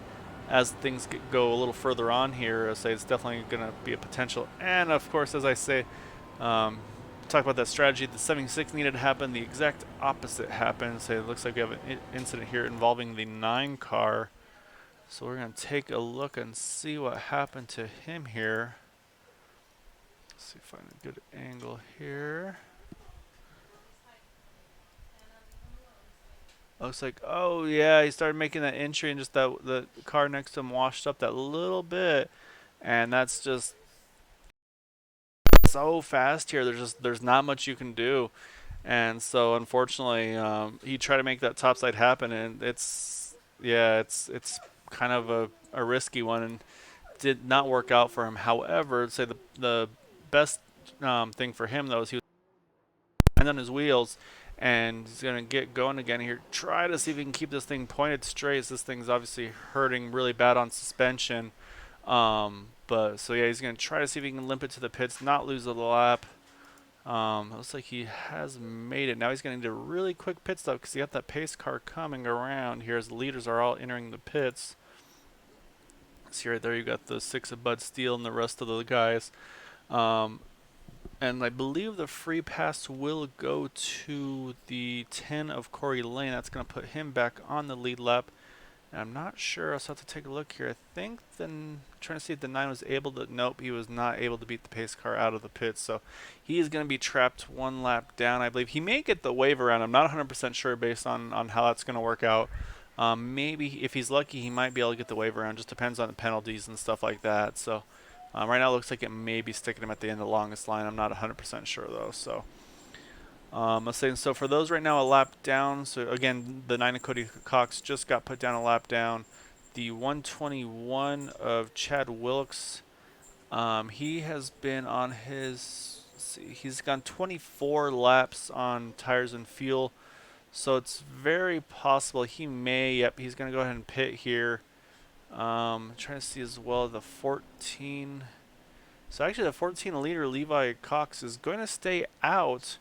S1: as things go a little further on here, I say it's definitely going to be a potential. And of course, as I say, talk about that strategy. The 76 needed to happen. The exact opposite happened. So it looks like we have an incident here involving the 9 car. So we're going to take a look and see what happened to him here. Let's see if I find a good angle here. Looks like, oh yeah, he started making that entry and just the car next to him washed up that little bit. And that's just so fast here. There's not much you can do. And so unfortunately, he tried to make that topside happen, and it's kind of a risky one, and did not work out for him. However, say the best thing for him though is he was on his wheels, and he's gonna get going again here. Try to see if he can keep this thing pointed straight. This thing's obviously hurting really bad on suspension. But so yeah, he's gonna try to see if he can limp it to the pits, not lose the lap. Looks like he has made it. Now he's going to need a really quick pit stop because he got that pace car coming around here as the leaders are all entering the pits. See right there, you got the 6 of Bud Steele and the rest of the guys. And I believe the free pass will go to the 10 of Corey Lane. That's going to put him back on the lead lap. And I'm not sure. I'll have to take a look here. I think trying to see if the 9 was able to. Nope, he was not able to beat the pace car out of the pits. So he is going to be trapped 1 lap down, I believe. He may get the wave around. I'm not 100% sure based on how that's going to work out. Maybe if he's lucky, he might be able to get the wave around. Just depends on the penalties and stuff like that. So right now it looks like it may be sticking him at the end of the longest line. I'm not 100% sure though. So. Let's say so for those right now a lap down. So again, the 9 of Cody Cox just got put down a lap down. The 121 of Chad Wilkes, he has been on his. He's gone 24 laps on tires and fuel, so it's very possible he may. Yep, he's gonna go ahead and pit here. Trying to see as well the 14. So actually, the 14 liter Levi Cox is going to stay out,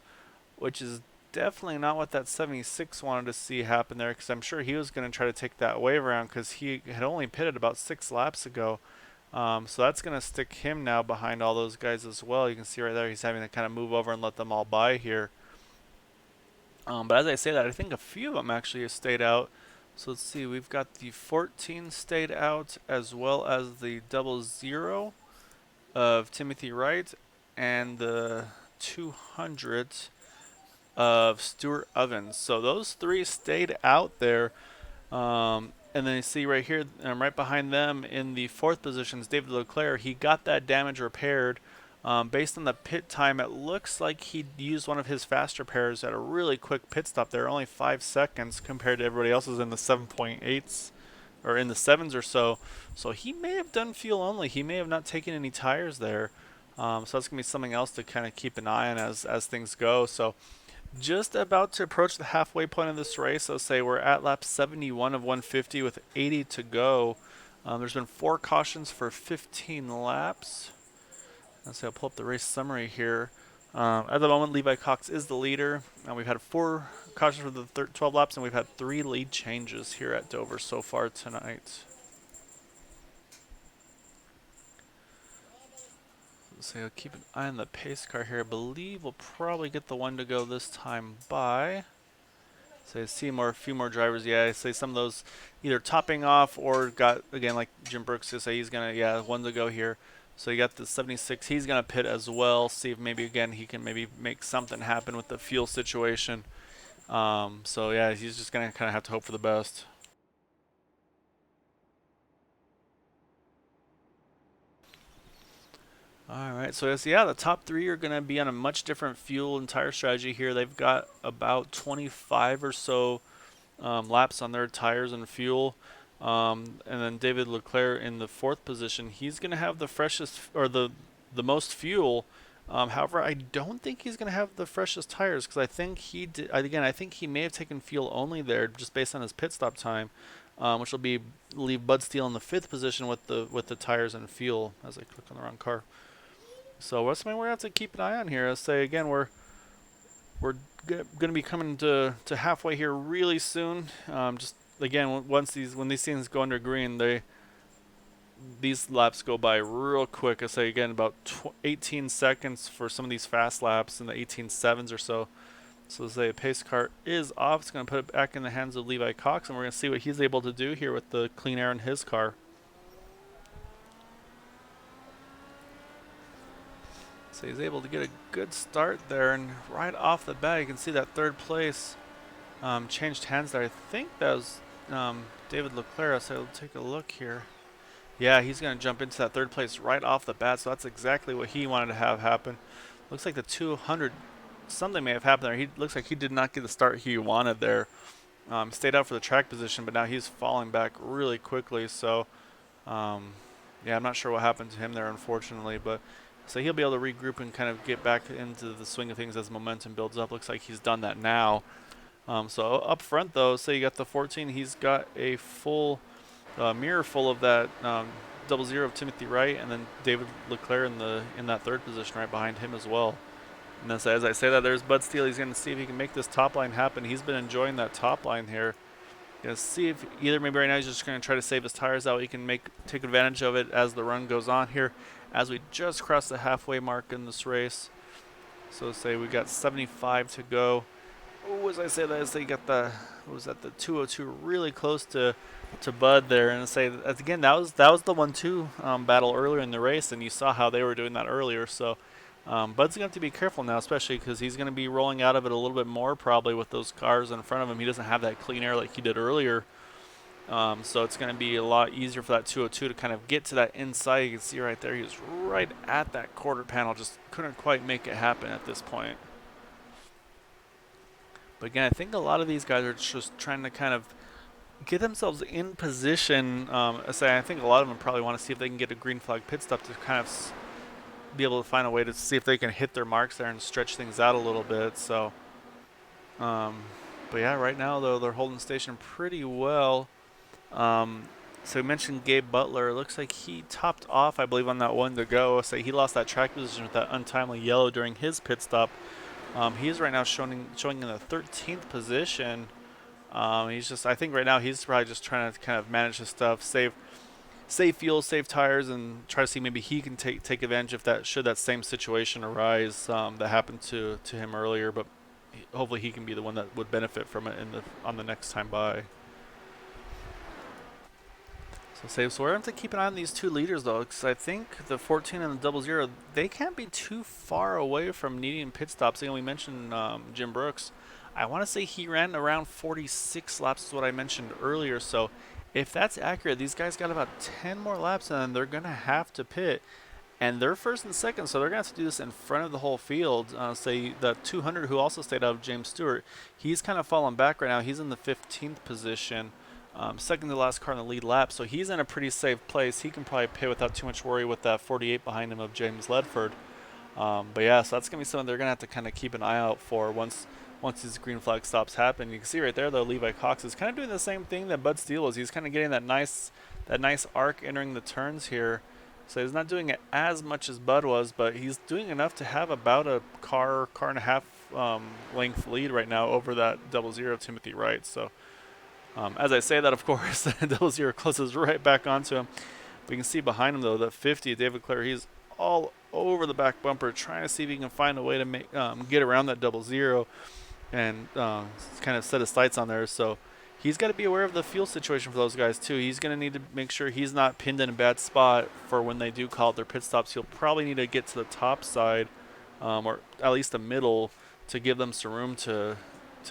S1: which is definitely not what that 76 wanted to see happen there, because I'm sure he was going to try to take that wave around because he had only pitted about 6 laps ago. So that's going to stick him now behind all those guys as well. You can see right there he's having to kind of move over and let them all by here. But as I say that, I think a few of them actually have stayed out. So let's see, we've got the 14 stayed out as well as the 00 of Timothy Wright and the 200 of Stuart Ovens. So those 3 stayed out there. And then you see right here, right behind them in the 4th position is David Leclerc. He got that damage repaired. Based on the pit time, it looks like he used one of his faster pairs at a really quick pit stop there, only 5 seconds compared to everybody else's in the 7.8s or in the 7s or so. So he may have done fuel only. He may have not taken any tires there. So that's going to be something else to kind of keep an eye on as things go. So just about to approach the halfway point of this race. I'll say we're at lap 71 of 150 with 80 to go. There's been 4 cautions for 15 laps. Let's see, I'll pull up the race summary here. At the moment, Levi Cox is the leader. We've had 4 cautions for the 12 laps, and we've had 3 lead changes here at Dover so far tonight. So I'll keep an eye on the pace car here. I believe we'll probably get the one to go this time by. So I see a few more drivers. Yeah, I say some of those either topping off or got, again, like Jim Brooks to say he's going to, one to go here. So you got the 76. He's going to pit as well. See if maybe again he can maybe make something happen with the fuel situation. So yeah, he's just going to kind of have to hope for the best. All right, so yeah, the top three are going to be on a much different fuel and tire strategy here. They've got about 25 or so laps on their tires and fuel. And then David Leclerc in the fourth position, he's going to have the freshest or the most fuel. However, I don't think he's going to have the freshest tires because I think he did. Again, I think he may have taken fuel only there just based on his pit stop time, which will be leave Bud Steele in the fifth position with the tires and fuel. As I click on the wrong car. So what's something we're gonna have to keep an eye on here. Let's say again we're going to be coming to halfway here really soon. Just again, when these things go under green, these laps go by real quick. I say again about 18 seconds for some of these fast laps, and the 18.7s or so. So let's say a pace car is off. It's going to put it back in the hands of Levi Cox, and we're going to see what he's able to do here with the clean air in his car. So he's able to get a good start there, and right off the bat, you can see that third place changed hands there. I think that was David Leclerc, so we'll take a look here. Yeah, he's going to jump into that third place right off the bat, so that's exactly what he wanted to have happen. Looks like the 200, something may have happened there. He looks like he did not get the start he wanted there. Stayed out for the track position, but now he's falling back really quickly, so yeah, I'm not sure what happened to him there, unfortunately, but so he'll be able to regroup and kind of get back into the swing of things as momentum builds up. Looks like he's done that now. So up front, though, say you got the 14, he's got a full mirror full of that 00 of Timothy Wright, and then David Leclerc in that third position right behind him as well. And then, so as I say that, there's Bud Steele. He's going to see if he can make this top line happen. He's been enjoying that top line here. Going to see if either maybe right now he's just going to try to save his tires that way he can take advantage of it as the run goes on here. As we just crossed the halfway mark in this race. So say we got 75 to go. Oh, as I say that, you got the, what was that, the 202 really close to Bud there, and say that, again that was the 1-2 battle earlier in the race, and you saw how they were doing that earlier. So Bud's gonna have to be careful now, especially because he's gonna be rolling out of it a little bit more probably with those cars in front of him. He doesn't have that clean air like he did earlier. So it's going to be a lot easier for that 202 to kind of get to that inside. You can see right there, he was right at that quarter panel, just couldn't quite make it happen at this point. But again, I think a lot of these guys are just trying to kind of get themselves in position. I think a lot of them probably want to see if they can get a green flag pit stop to kind of be able to find a way to see if they can hit their marks there and stretch things out a little bit. So, but yeah, right now though they're holding station pretty well. So we mentioned Gabe Butler. It looks like he topped off, I believe, on that one to go. So he lost that track position with that untimely yellow during his pit stop. He is right now showing in the 13th position. He's just, I think right now he's probably just trying to kind of manage his stuff, save fuel, save tires, and try to see maybe he can take advantage if should that same situation arise that happened to him earlier. But hopefully he can be the one that would benefit from it on the next time by. So we're going to have to keep an eye on these two leaders, though, because I think the 14 and the 00, they can't be too far away from needing pit stops. We mentioned Jim Brooks. I want to say he ran around 46 laps is what I mentioned earlier. So if that's accurate, these guys got about 10 more laps, and they're going to have to pit. And they're first and second, so they're going to have to do this in front of the whole field. Say the 200, who also stayed out of James Stewart, he's kind of fallen back right now. He's in the 15th position. Second to last car in the lead lap, so he's in a pretty safe place. He can probably pit without too much worry with that 48 behind him of James Ledford. But yeah, so that's going to be something they're going to have to kind of keep an eye out for once these green flag stops happen. You can see right there, though, Levi Cox is kind of doing the same thing that Bud Steele was. He's kind of getting that nice arc entering the turns here. So he's not doing it as much as Bud was, but he's doing enough to have about a car and a half length lead right now over that 00 Timothy Wright. So as I say that, of course, the 00 closes right back onto him. We can see behind him, though, that 50, David Clare, he's all over the back bumper trying to see if he can find a way to get around that 00 and kind of set his sights on there. So he's got to be aware of the fuel situation for those guys too. He's going to need to make sure he's not pinned in a bad spot for when they do call it their pit stops. He'll probably need to get to the top side, or at least the middle, to give them some room to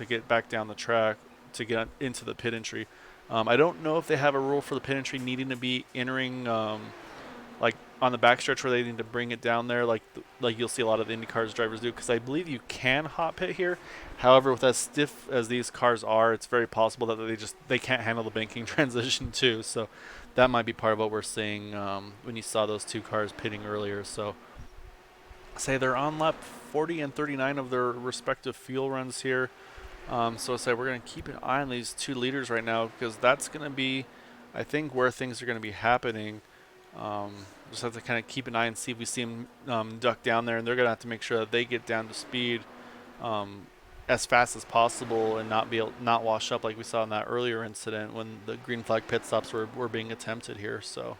S1: get back down the track to get into the pit entry. I don't know if they have a rule for the pit entry needing to be entering like on the backstretch where they need to bring it down there, like you'll see a lot of the Indy cars drivers do, because I believe you can hot pit here. However, with as stiff as these cars are, it's very possible that they can't handle the banking transition too. So that might be part of what we're seeing when you saw those two cars pitting earlier. So say they're on lap 40 and 39 of their respective fuel runs here. So say we're going to keep an eye on these two leaders right now, because that's going to be, I think, where things are going to be happening. Just have to kind of keep an eye and see if we see them duck down there, and they're going to have to make sure that they get down to speed as fast as possible and not wash up like we saw in that earlier incident when the green flag pit stops were being attempted here. So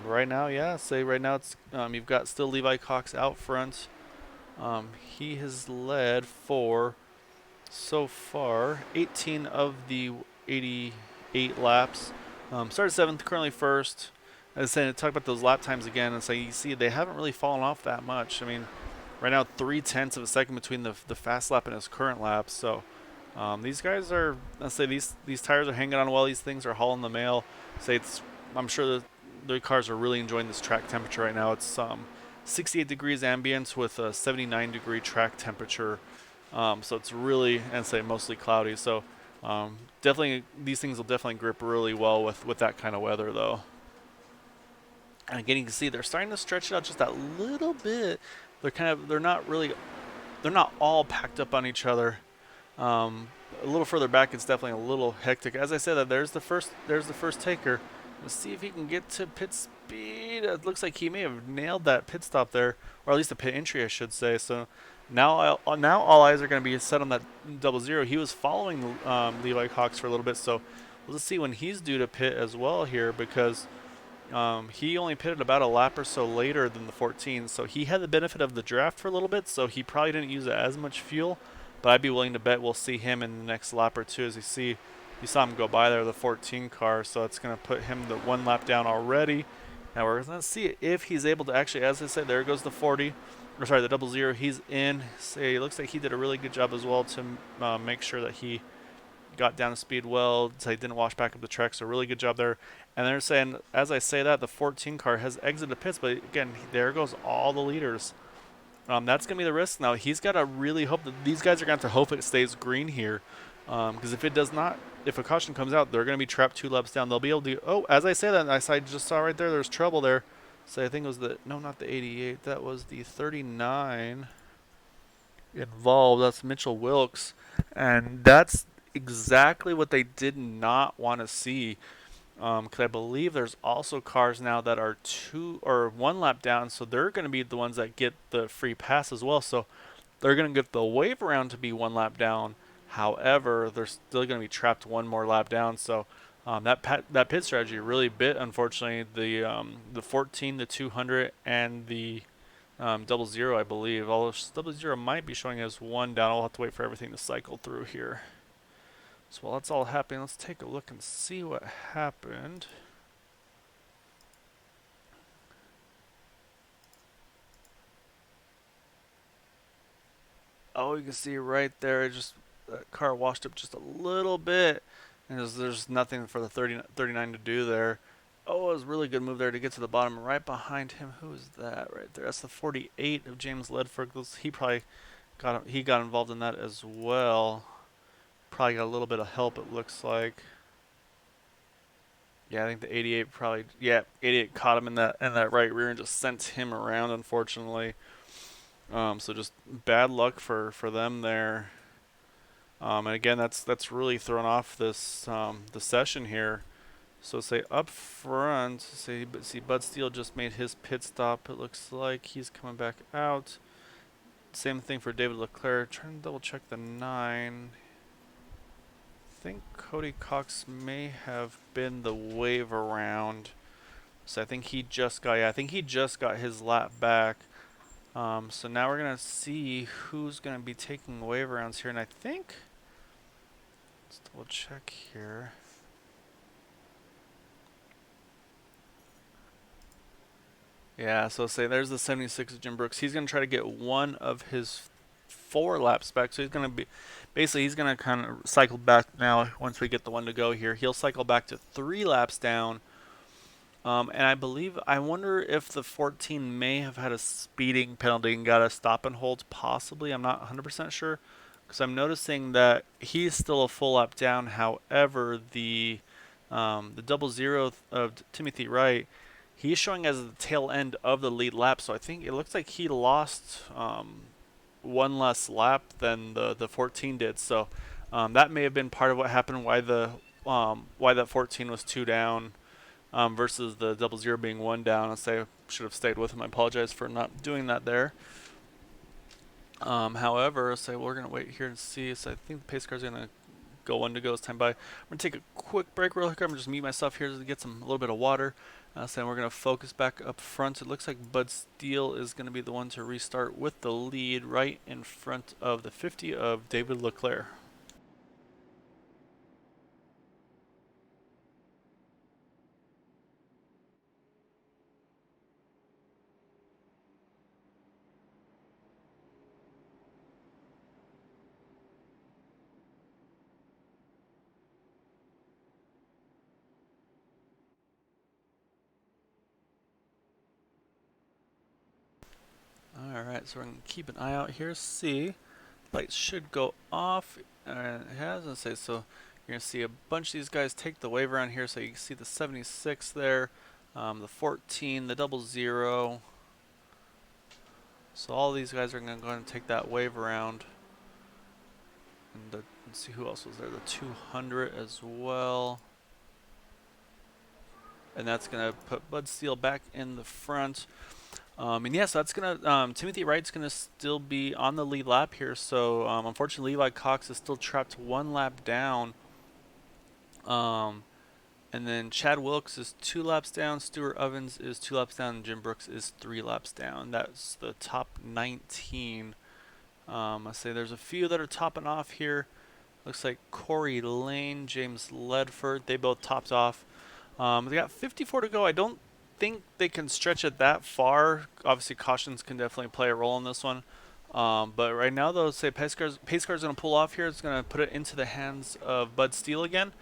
S1: right now, yeah, say right now it's you've got still Levi Cox out front. He has led for so far 18 of the 88 laps. Started 7th, currently 1st. As I said, talk about those lap times again, and so you see they haven't really fallen off that much. I mean, right now 3/10 of a second between the fast lap and his current lap. So these guys are, let's say these tires are hanging on well. These things are hauling the mail. Say it's, I'm sure the cars are really enjoying this track temperature right now. It's 68 degrees ambient with a 79-degree track temperature. So it's really, and say mostly cloudy. So definitely these things will definitely grip really well with that kind of weather though. And again, you can see they're starting to stretch it out just that little bit. They're not all packed up on each other. A little further back, it's definitely a little hectic. As I said, that there's the first taker. Let's see if he can get to pit speed. It looks like he may have nailed that pit stop there, or at least the pit entry, I should say. So now all eyes are going to be set on that 00. He was following Levi Cox for a little bit, so let's see when he's due to pit as well here, because he only pitted about a lap or so later than the 14, so he had the benefit of the draft for a little bit, so he probably didn't use as much fuel. But I'd be willing to bet we'll see him in the next lap or two. As you saw him go by there, the 14 car, so it's going to put him the one lap down already. Now we're going to see if he's able to actually, as I said, there goes the 40, or sorry, the 00. He's in. Say, it looks like he did a really good job as well to make sure that he got down to speed well, so he didn't wash back up the track, so really good job there. And they're saying, as I say that, the 14 car has exited pits, but again, there goes all the leaders. That's going to be the risk now. He's got to really hope that these guys are going to have to hope it stays green here, because if it does not, if a caution comes out, they're going to be trapped 2 laps down. They'll be able to, oh, as I say that, I just saw right there, there's trouble there. So I think it was not the 88, that was the 39 involved. That's Mitchell Wilkes, and that's exactly what they did not want to see. Because I believe there's also cars now that are 2 or 1 lap down, so they're going to be the ones that get the free pass as well. So they're going to get the wave around to be 1 lap down. However, they're still going to be trapped 1 more lap down. So that pit strategy really bit, unfortunately, the 14, the 200, and the 00, I believe. Although 00 might be showing as 1 down. I'll have to wait for everything to cycle through here. So while that's all happening, let's take a look and see what happened. Oh, you can see right there, that car washed up just a little bit, and there's nothing for the 39 to do there. Oh, it was a really good move there to get to the bottom. Right behind him, who is that right there? That's the 48 of James Ledford. He probably got involved in that as well. Probably got a little bit of help, it looks like. Yeah, I think the 88 probably, yeah, 88 caught him in that right rear and just sent him around, unfortunately. So just bad luck for them there. And again, that's really thrown off the session here. So say up front, see Bud Steele just made his pit stop. It looks like he's coming back out. Same thing for David Leclerc. Trying to double check the 9. I think Cody Cox may have been the wave around. So I think he just got his lap back. So now we're gonna see who's gonna be taking wave rounds here, and I think Let's double check here. Yeah, so say there's the 76 of Jim Brooks. He's going to try to get one of his 4 laps back. So he's going to be, basically he's going to kind of cycle back now once we get the one to go here. He'll cycle back to 3 laps down. And I wonder if the 14 may have had a speeding penalty and got a stop and hold, possibly. I'm not 100% sure. Because I'm noticing that he's still a full lap down. However, the 00 of Timothy Wright, he's showing as the tail end of the lead lap. So I think it looks like he lost one less lap than the 14 did. So that may have been part of what happened. Why that 14 was 2 down. Versus the 00 being 1 down. I say I should have stayed with him. I apologize for not doing that there. However, say we're gonna wait here and see. So I think the pace car's gonna go 1 to go as time by. I'm gonna take a quick break real quick. I'm gonna just mute myself here to get a little bit of water. So we're gonna focus back up front. It looks like Bud Steele is gonna be the one to restart with the lead right in front of the 50 of David Leclerc. Alright, so we're going to keep an eye out here, see. Lights should go off, and it has, let's say, so you're going to see a bunch of these guys take the wave around here, so you can see the 76 there, the 14, the 00. So all these guys are going to go ahead and take that wave around. And let's see who else was there, the 200 as well. And that's going to put Bud Steele back in the front. And yeah, so that's gonna Timothy Wright's gonna still be on the lead lap here. So unfortunately, Levi Cox is still trapped 1 lap down. And then Chad Wilkes is 2 laps down. Stuart Ovens is 2 laps down. And Jim Brooks is 3 laps down. That's the top 19. I say there's a few that are topping off here. Looks like Corey Lane, James Ledford, they both topped off. They got 54 to go. I don't think they can stretch it that far. Obviously, cautions can definitely play a role in this one. But right now, though, say pace car's going to pull off here. It's going to put it into the hands of Bud Steele again.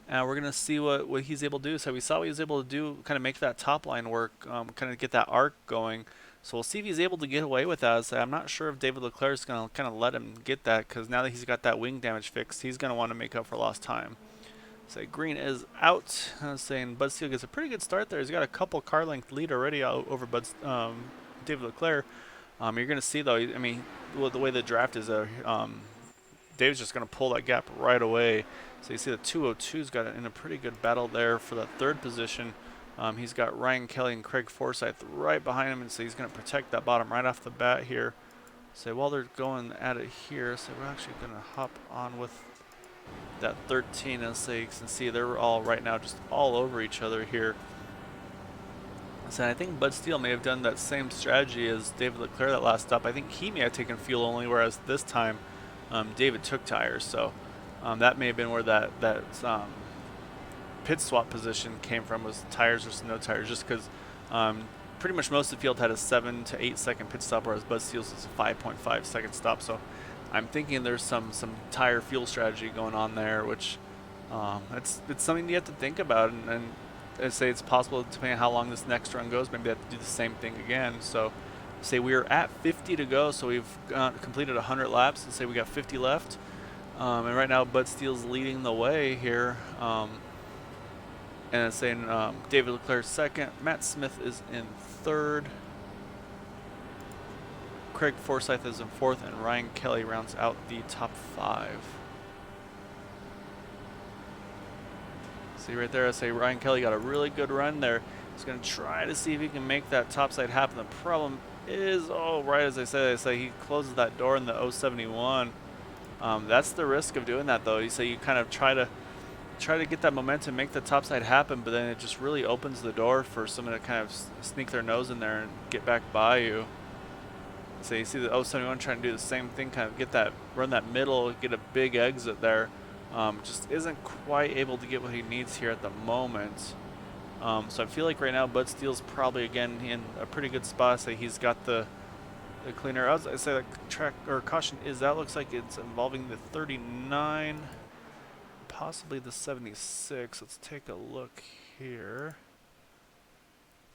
S1: And we're going to see what he's able to do. So we saw what he was able to do, kind of make that top line work, kind of get that arc going. So we'll see if he's able to get away with that. So I'm not sure if David Leclerc is going to kind of let him get that, because now that he's got that wing damage fixed, he's going to want to make up for lost time. Say green is out. Saying Bud Steele gets a pretty good start there. He's got a couple car length lead already out over David Leclerc. You're going to see though. I mean, the way the draft is, Dave's just going to pull that gap right away. So you see the 202's got in a pretty good battle there for that 3rd position. He's got Ryan Kelly and Craig Forsyth right behind him, and so he's going to protect that bottom right off the bat here. So while they're going at it here, so we're actually going to hop on with that 13, and so you can see they're all right now just all over each other here. So I think Bud Steele may have done that same strategy as David Leclerc that last stop. I think he may have taken fuel only, whereas this time David took tires. So that may have been where that pit swap position came from, was tires versus no tires, just because pretty much most of the field had a 7 to 8 second pit stop, whereas Bud Steele's is a 5.5 second stop. So I'm thinking there's some tire fuel strategy going on there, which it's something you have to think about, and I say it's possible, depending on how long this next run goes, maybe they have to do the same thing again. So say we are at 50 to go, so we've completed 100 laps, and say we got 50 left. And right now Bud Steele's leading the way here. And it's saying David Leclerc 2nd, Matt Smith is in 3rd, Craig Forsyth is in 4th, and Ryan Kelly rounds out the top 5. See right there, I say Ryan Kelly got a really good run there. He's going to try to see if he can make that topside happen. The problem is, right as I say he closes that door in the 071. That's the risk of doing that, though. You say you kind of try to get that momentum, make the topside happen, but then it just really opens the door for someone to kind of sneak their nose in there and get back by you. So you see the 071 trying to do the same thing, kind of run that middle, get a big exit there. Just isn't quite able to get what he needs here at the moment. So I feel like right now Bud Steele's probably again in a pretty good spot. Say he's got the cleaner. I say that track or caution is that looks like it's involving the 39, possibly the 76. Let's take a look here.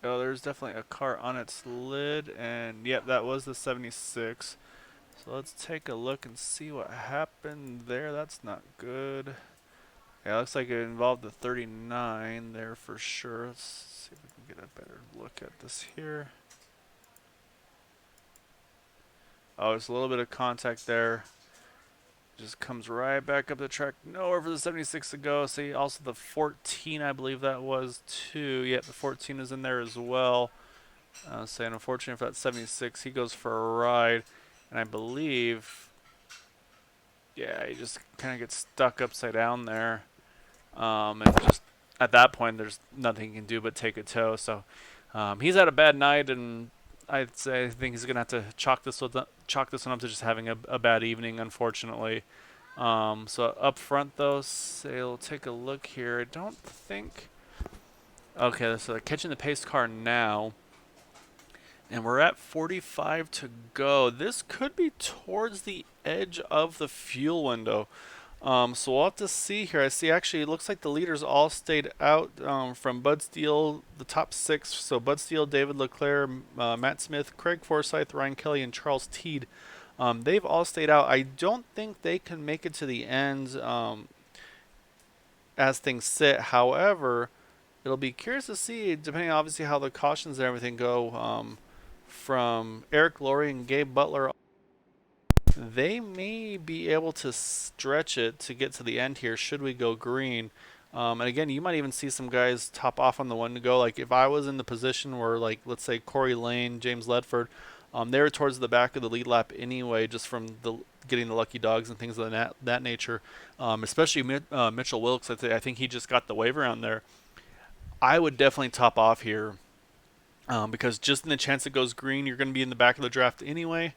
S1: Oh, there's definitely a car on its lid, and yep, that was the 76. So let's take a look and see what happened there. That's not good. Yeah, looks like it involved the 39 there for sure. Let's see if we can get a better look at this here. Oh, it's a little bit of contact there. Just comes right back up the track. Nowhere for the 76 to go. See, also the 14, I believe that was too. Yep, the 14 is in there as well. Saying unfortunately for that 76, he goes for a ride. And I believe, yeah, he just kind of gets stuck upside down there. And just at that point, there's nothing he can do but take a tow. So he's had a bad night, and I'd say I think he's gonna have to chalk this one up to just having a bad evening, unfortunately. So up front though, say we'll take a look here. I don't think. Okay, so they're catching the pace car now, and we're at 45 to go. This could be towards the edge of the fuel window. So we'll have to see here. I see actually it looks like the leaders all stayed out from Bud Steele, the top six. So Bud Steele, David Leclerc, Matt Smith, Craig Forsyth, Ryan Kelly, and Charles Teed. They've all stayed out. I don't think they can make it to the end as things sit. However, it'll be curious to see, depending obviously how the cautions and everything go, from Eric Laurie and Gabe Butler. They may be able to stretch it to get to the end here should we go green. And again, you might even see some guys top off on the one to go. Like if I was in the position where, like, let's say Corey Lane, James Ledford, they were towards the back of the lead lap anyway, just from the getting the lucky dogs and things of that nature. Especially Mitchell Wilkes, I think he just got the wave around there. I would definitely top off here because just in the chance it goes green, you're going to be in the back of the draft anyway.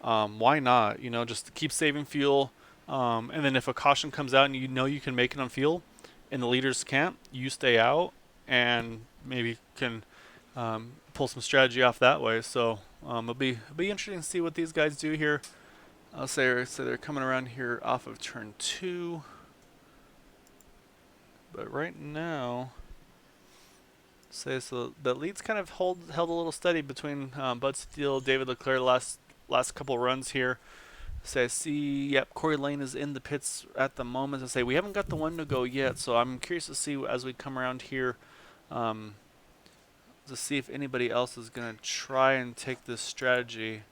S1: Why not? Just keep saving fuel. And then if a caution comes out and you know you can make it on fuel and the leaders can't, you stay out and maybe can pull some strategy off that way. So it'll be interesting to see what these guys do here. I'll say they're coming around here off of turn 2. But right now, so the leads kind of held a little steady between Bud Steele, David Leclerc last couple runs here. Say I see, yep, Corey Lane is in the pits at the moment. I say we haven't got the one to go yet, so I'm curious to see as we come around here, um, to see if anybody else is gonna try and take this strategy.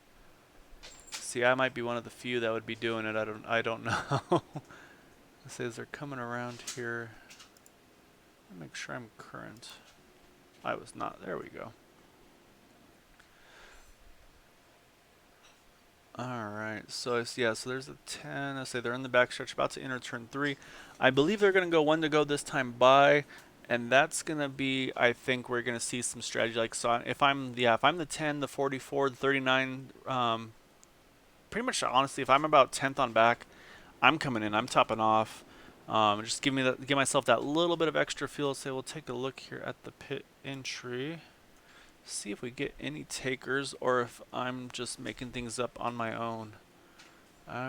S1: See, I might be one of the few that would be doing it. I don't know. It says they're coming around here. Make sure I'm current. I was not. There we go. Alright, so so there's a 10. I say they're in the backstretch, about to enter turn 3. I believe they're going to go one to go this time by, and that's going to be, I think we're going to see some strategy. Like, so if I'm the 10, the 44, the 39, pretty much honestly, if I'm about 10th on back, I'm coming in, I'm topping off. Just give myself that little bit of extra fuel. So we'll take a look here at the pit entry. See if we get any takers or if I'm just making things up on my own.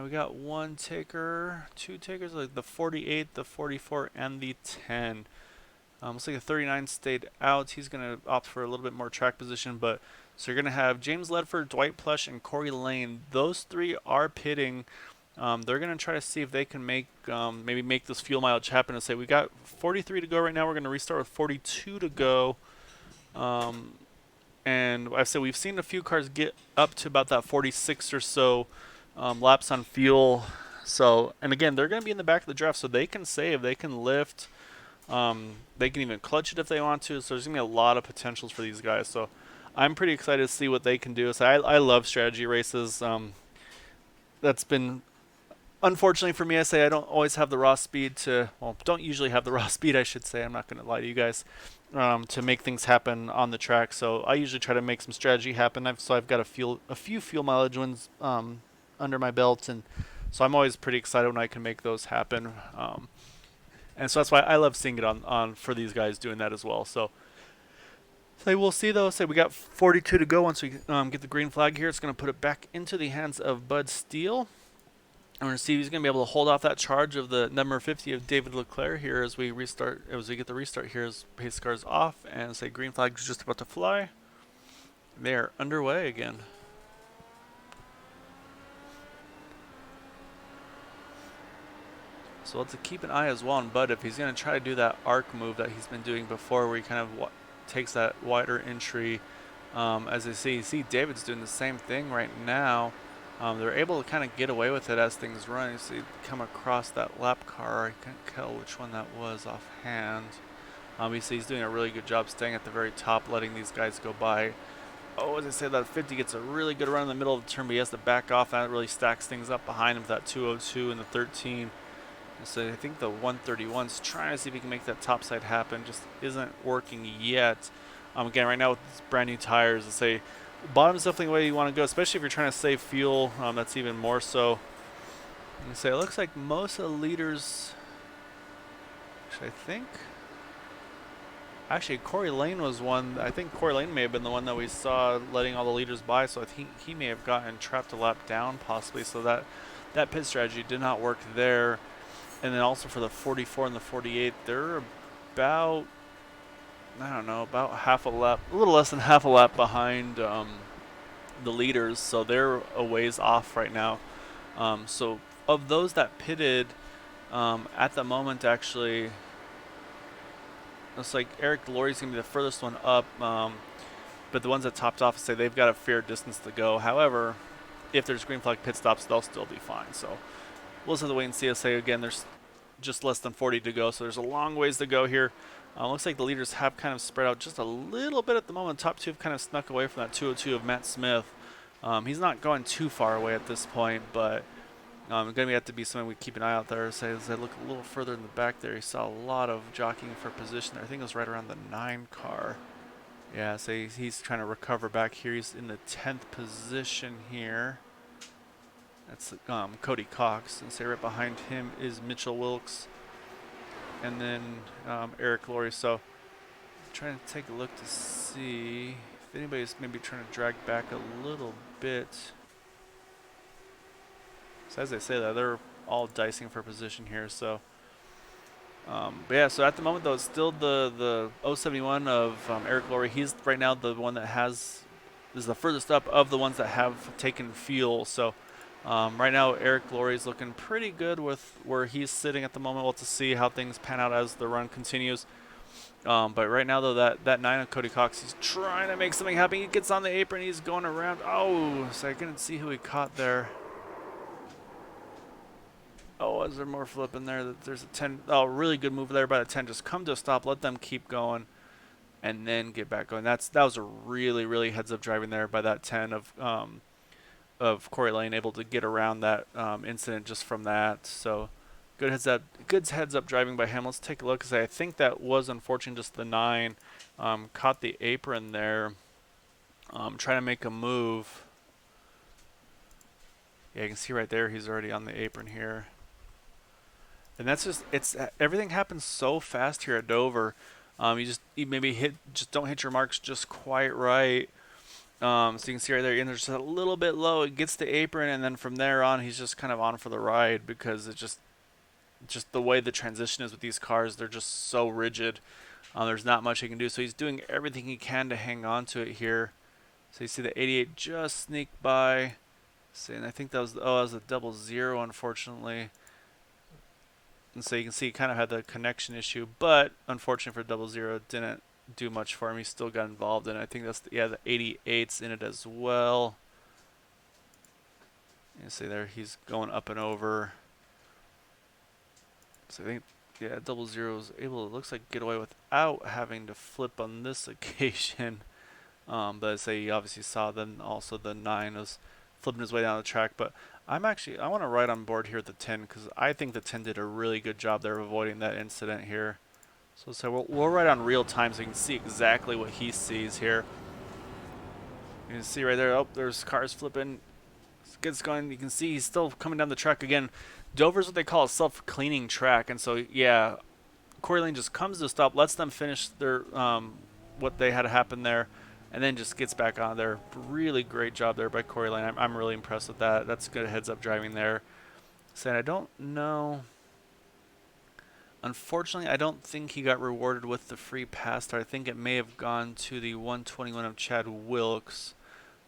S1: We got one taker, two takers, like the 48, the 44, and the 10. Looks like the 39 stayed out. He's going to opt for a little bit more track position, but so you're going to have James Ledford, Dwight Plush, and Corey Lane. Those three are pitting. They're going to try to see if they can maybe make this fuel mileage happen and say we got 43 to go right now. We're going to restart with 42 to go. And I said we've seen a few cars get up to about that 46 or so laps on fuel. So, and again, they're going to be in the back of the draft, so they can save, they can lift, they can even clutch it if they want to. So there's going to be a lot of potentials for these guys. So I'm pretty excited to see what they can do. So I love strategy races. That's been, unfortunately for me, I say I don't always have the raw speed don't usually have the raw speed, I should say. I'm not going to lie to you guys. To make things happen on the track, so I usually try to make some strategy happen. So I've got a few fuel mileage wins under my belt, and So I'm always pretty excited when I can make those happen. And so that's why I love seeing it on for these guys doing that as well. So we'll see though. Say we got 42 to go once we get the green flag here. It's going to put it back into the hands of Bud Steele. And we're going to see if he's going to be able to hold off that charge of the number 50 of David Leclerc here as we restart, as we get the restart here as pace car's off. And say green flag is just about to fly. They are underway again. So let's keep an eye as well on Bud if he's going to try to do that arc move that he's been doing before where he kind of takes that wider entry. As you see David's doing the same thing right now. They're able to kind of get away with it as things run. You see, come across that lap car. I can't tell which one that was offhand. You see he's doing a really good job staying at the very top, letting these guys go by. Oh, as I say, that 50 gets a really good run in the middle of the turn, but he has to back off. That really stacks things up behind him with that 202 and the 13. So I think the 131's trying to see if he can make that top side happen. Just isn't working yet. Again, right now with these brand new tires, I say bottom is definitely the way you want to go, especially if you're trying to save fuel. That's even more so. And say it looks like most of the leaders. Actually, Corey Lane was one. I think Corey Lane may have been the one that we saw letting all the leaders by. So I think he may have gotten trapped a lap down, possibly. So that pit strategy did not work there. And then also for the 44 and the 48, they're about, I don't know, about half a lap, a little less than half a lap behind the leaders. So they're a ways off right now. So of those that pitted at the moment, actually, looks like Eric Lorry's going to be the furthest one up. But the ones that topped off say they've got a fair distance to go. However, if there's green flag pit stops, they'll still be fine. So we'll just have to wait and see. Say again, there's just less than 40 to go, so there's a long ways to go here. Looks like the leaders have kind of spread out just a little bit at the moment. Top two have kind of snuck away from that 202 of Matt Smith. He's not going too far away at this point, but going to have to be something we keep an eye out there. Say as I look a little further in the back there, you saw a lot of jockeying for position there. I think it was right around the 9 car. Yeah, so he's trying to recover back here. He's in the 10th position here. That's Cody Cox, and say right behind him is Mitchell Wilkes, and then Eric Lorry. So I'm trying to take a look to see if anybody's maybe trying to drag back a little bit. So as I say that, they're all dicing for position here. So, but yeah. So at the moment though, it's still the 071 of Eric Lorry. He's right now the one that is the furthest up of the ones that have taken fuel. So. Right now, Eric Lorry's looking pretty good with where he's sitting at the moment. We'll have to see how things pan out as the run continues. But right now, though, that 9 of Cody Cox, he's trying to make something happen. He gets on the apron. He's going around. Oh, so I couldn't see who he caught there. Oh, is there more flip in there? There's a 10. Oh, really good move there by the 10. Just come to a stop. Let them keep going. And then get back going. That was a really, really heads-up driving there by that 10 of Corey Lane, able to get around that incident just from that. So good heads up driving by him. Let's take a look. Cause I think that was unfortunate. Just the 9 caught the apron there, trying to make a move. Yeah, you can see right there he's already on the apron here. And that's just everything happens so fast here at Dover. You maybe just don't hit your marks just quite right. So you can see right there, and there's just a little bit low. It gets the apron, and then from there on, he's just kind of on for the ride because it's just the way the transition is with these cars. They're just so rigid. There's not much he can do. So he's doing everything he can to hang on to it here. So you see the 88 just sneak by. See, and I think that was a 00, unfortunately. And so you can see he kind of had the connection issue, but unfortunately for 00, it didn't do much for him. He still got involved in it. I think that's the 88's in it as well. You see there he's going up and over. So I think 00 is able, it looks like, get away without having to flip on this occasion. But I say you obviously saw then also the 9 was flipping his way down the track. But I want to ride on board here at the 10 because I think the 10 did a really good job there of avoiding that incident here. So we'll ride on real time so you can see exactly what he sees here. You can see right there, oh, there's cars flipping. Gets going. You can see he's still coming down the track again. Dover's what they call a self-cleaning track, and so yeah, Corey Lane just comes to a stop, lets them finish their what they had happen there, and then just gets back on there. Really great job there by Corey Lane. I'm really impressed with that. That's good heads-up driving there. Saying I don't know. Unfortunately, I don't think he got rewarded with the free pass start. I think it may have gone to the 121 of Chad Wilkes.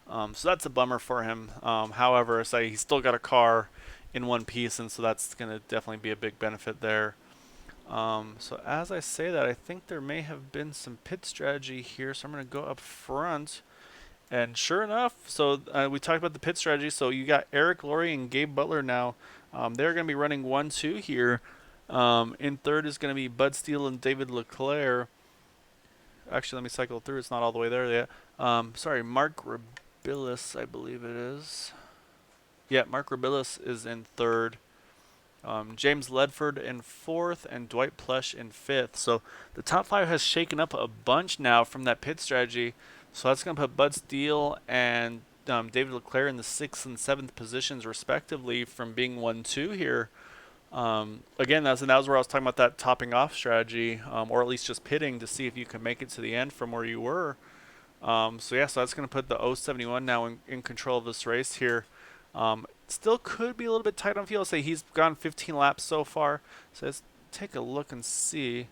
S1: So that's a bummer for him. However, say he's still got a car in one piece, and so that's going to definitely be a big benefit there. So as I say that, I think there may have been some pit strategy here. So I'm going to go up front. And sure enough, so we talked about the pit strategy. So you got Eric Laurie and Gabe Butler now. They're going to be running 1-2 here. In third is going to be Bud Steele and David Leclerc. Actually, let me cycle through. It's not all the way there yet. Sorry, Mark Rabilis, I believe it is. Yeah, Mark Rabilis is in third. James Ledford in fourth, and Dwight Plush in fifth. So the top five has shaken up a bunch now from that pit strategy. So that's going to put Bud Steele and David Leclerc in the sixth and seventh positions, respectively, from being 1-2 here. Again, that was where I was talking about that topping off strategy, or at least just pitting to see if you can make it to the end from where you were. So that's going to put the 071 now in control of this race here. Still could be a little bit tight on fuel. Say he's gone 15 laps so far. So let's take a look and see.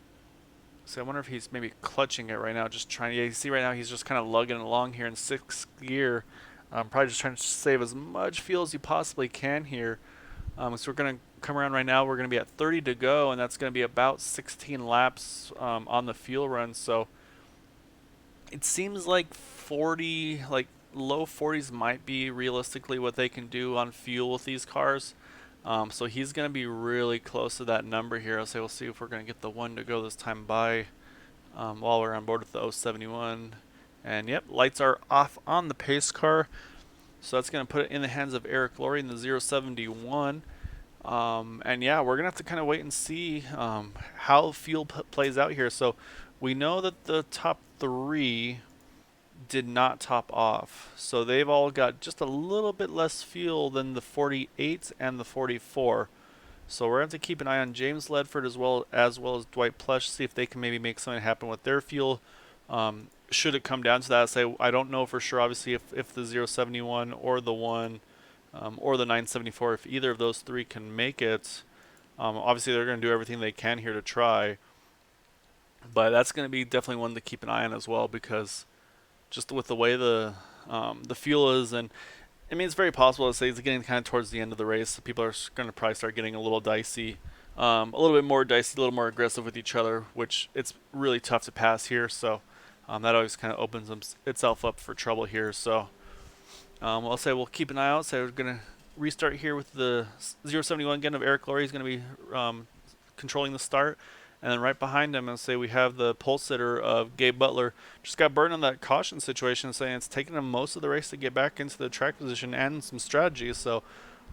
S1: So I wonder if he's maybe clutching it right now, just trying. Yeah, you see right now he's just kind of lugging along here in sixth gear. Probably just trying to save as much fuel as you possibly can here. So we're going to come around right now. We're going to be at 30 to go, and that's going to be about 16 laps on the fuel run. So it seems like 40, like low 40s might be realistically what they can do on fuel with these cars. So he's going to be really close to that number here. We'll see if we're going to get the one to go this time by while we're on board with the 071. And yep, lights are off on the pace car. So that's going to put it in the hands of Eric Laurie in the 071. And yeah, we're going to have to kind of wait and see how fuel plays out here. So we know that the top three did not top off. So they've all got just a little bit less fuel than the 48 and the 44. So we're going to have to keep an eye on James Ledford as well as Dwight Plush, see if they can maybe make something happen with their fuel. Should it come down to that, I don't know for sure, obviously, if the 071 or the 1 or the 974, if either of those three can make it. Obviously, they're going to do everything they can here to try. But that's going to be definitely one to keep an eye on as well, because just with the way the fuel is, and I mean, it's very possible to say it's getting kind of towards the end of the race. So people are going to probably start getting a little dicey, a little bit more dicey, a little more aggressive with each other, which it's really tough to pass here. So that always kind of opens itself up for trouble here. So I'll say we'll keep an eye out. So we're going to restart here with the 071 again of Eric Laurie. He's going to be controlling the start. And then right behind him, I'll say we have the pole sitter of Gabe Butler. Just got burned on that caution situation, saying it's taken him most of the race to get back into the track position and some strategy. So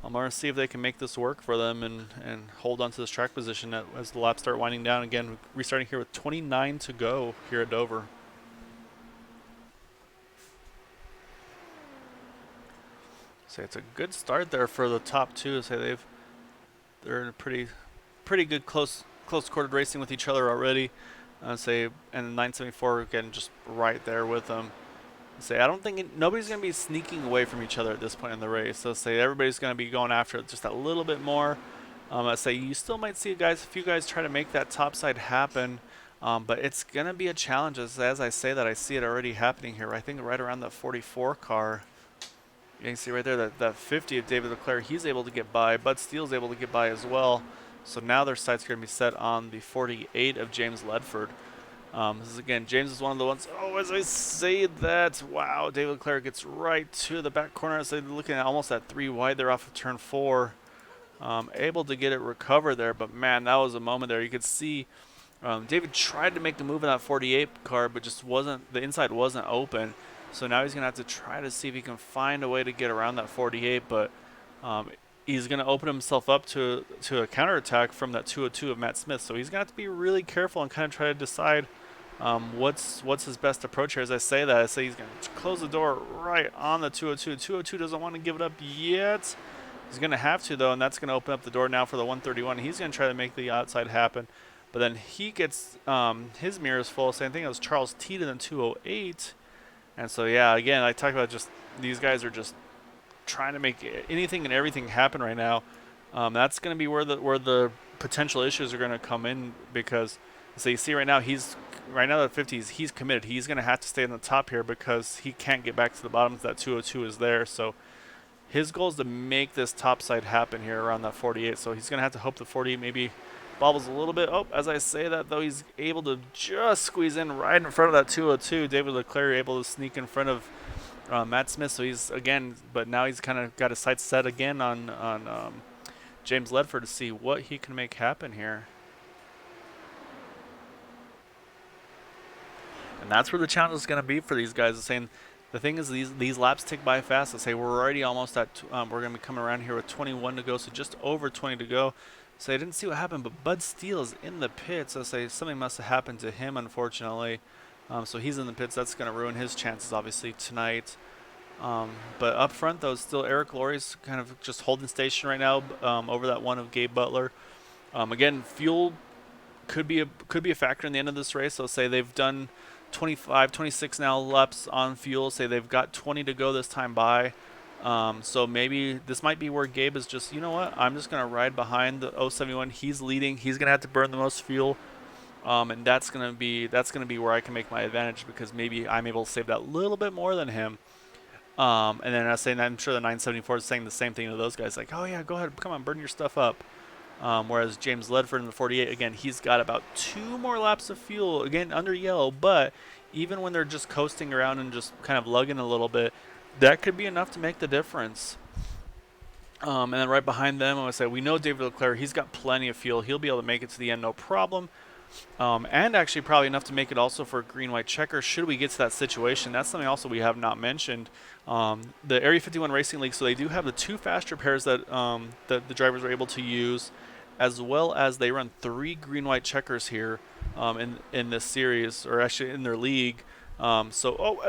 S1: I'm going to see if they can make this work for them and hold on to this track position as the laps start winding down. Again, restarting here with 29 to go here at Dover. So it's a good start there for the top two. Say they're in a pretty good close quartered racing with each other already. And 974 again just right there with them. I don't think nobody's going to be sneaking away from each other at this point in the race. So everybody's going to be going after it just a little bit more. You still might see a few guys try to make that top side happen. But it's going to be a challenge as I say that. I see it already happening here. I think right around that 44 car. You can see right there that 50 of David Leclerc, he's able to get by. Bud Steele's able to get by as well. So now their sights are going to be set on the 48 of James Ledford. This is again, James is one of the ones. Oh, as I say that, wow, David Leclerc gets right to the back corner. As they're looking at almost at 3 wide there off of turn 4. Able to get it recovered there, but man, that was a moment there. You could see David tried to make the move in that 48 car, but just the inside wasn't open. So now he's going to have to try to see if he can find a way to get around that 48, but he's going to open himself up to a counterattack from that 202 of Matt Smith. So he's going to have to be really careful and kind of try to decide What's his best approach here? As I say that, I say he's going to close the door right on the 202. 202 doesn't want to give it up yet. He's going to have to, though, and that's going to open up the door now for the 131. He's going to try to make the outside happen. But then he gets his mirrors full. Same thing as Charles Teed in the 208. And so, yeah, again, I talk about just these guys are just trying to make anything and everything happen right now. That's going to be where the potential issues are going to come in because, so you see right now right now at 50s he's committed. He's going to have to stay on the top here because he can't get back to the bottom. That 202 is there. So his goal is to make this top side happen here around that 48. So he's going to have to hope the 48 maybe bobbles a little bit. Oh, as I say that, though, he's able to just squeeze in right in front of that 202. David Leclerc able to sneak in front of Matt Smith. So he's, again, but now he's kind of got his sights set again on James Ledford to see what he can make happen here. And that's where the challenge is going to be for these guys. Saying the thing is these laps tick by fast. I say we're already almost at we're going to be coming around here with 21 to go, so just over 20 to go. So I didn't see what happened, but Bud Steele is in the pits. I say something must have happened to him, unfortunately. So he's in the pits. That's going to ruin his chances, obviously, tonight. But up front, though, still Eric Laurie's kind of just holding station right now over that one of Gabe Butler. Again, fuel could be a factor in the end of this race. So say they've done 25, 26 now laps on fuel. Say they've got 20 to go this time by. So maybe this might be where Gabe is just, you know what, I'm just going to ride behind the 071. He's leading. He's going to have to burn the most fuel. And that's going to be where I can make my advantage because maybe I'm able to save that little bit more than him. And then I'm sure the 974 is saying the same thing to those guys, like, oh yeah, go ahead, come on, burn your stuff up. Whereas James Ledford in the 48, again, he's got about 2 more laps of fuel, again, under yellow, but even when they're just coasting around and just kind of lugging a little bit, that could be enough to make the difference. And then right behind them, I would say, we know David Leclerc, he's got plenty of fuel. He'll be able to make it to the end, no problem. And actually probably enough to make it also for green-white checker should we get to that situation. That's something also we have not mentioned. The Area 51 Racing League, so they do have the 2 faster pairs that the drivers are able to use, as well as they run 3 green-white checkers here in this series, or actually in their league. As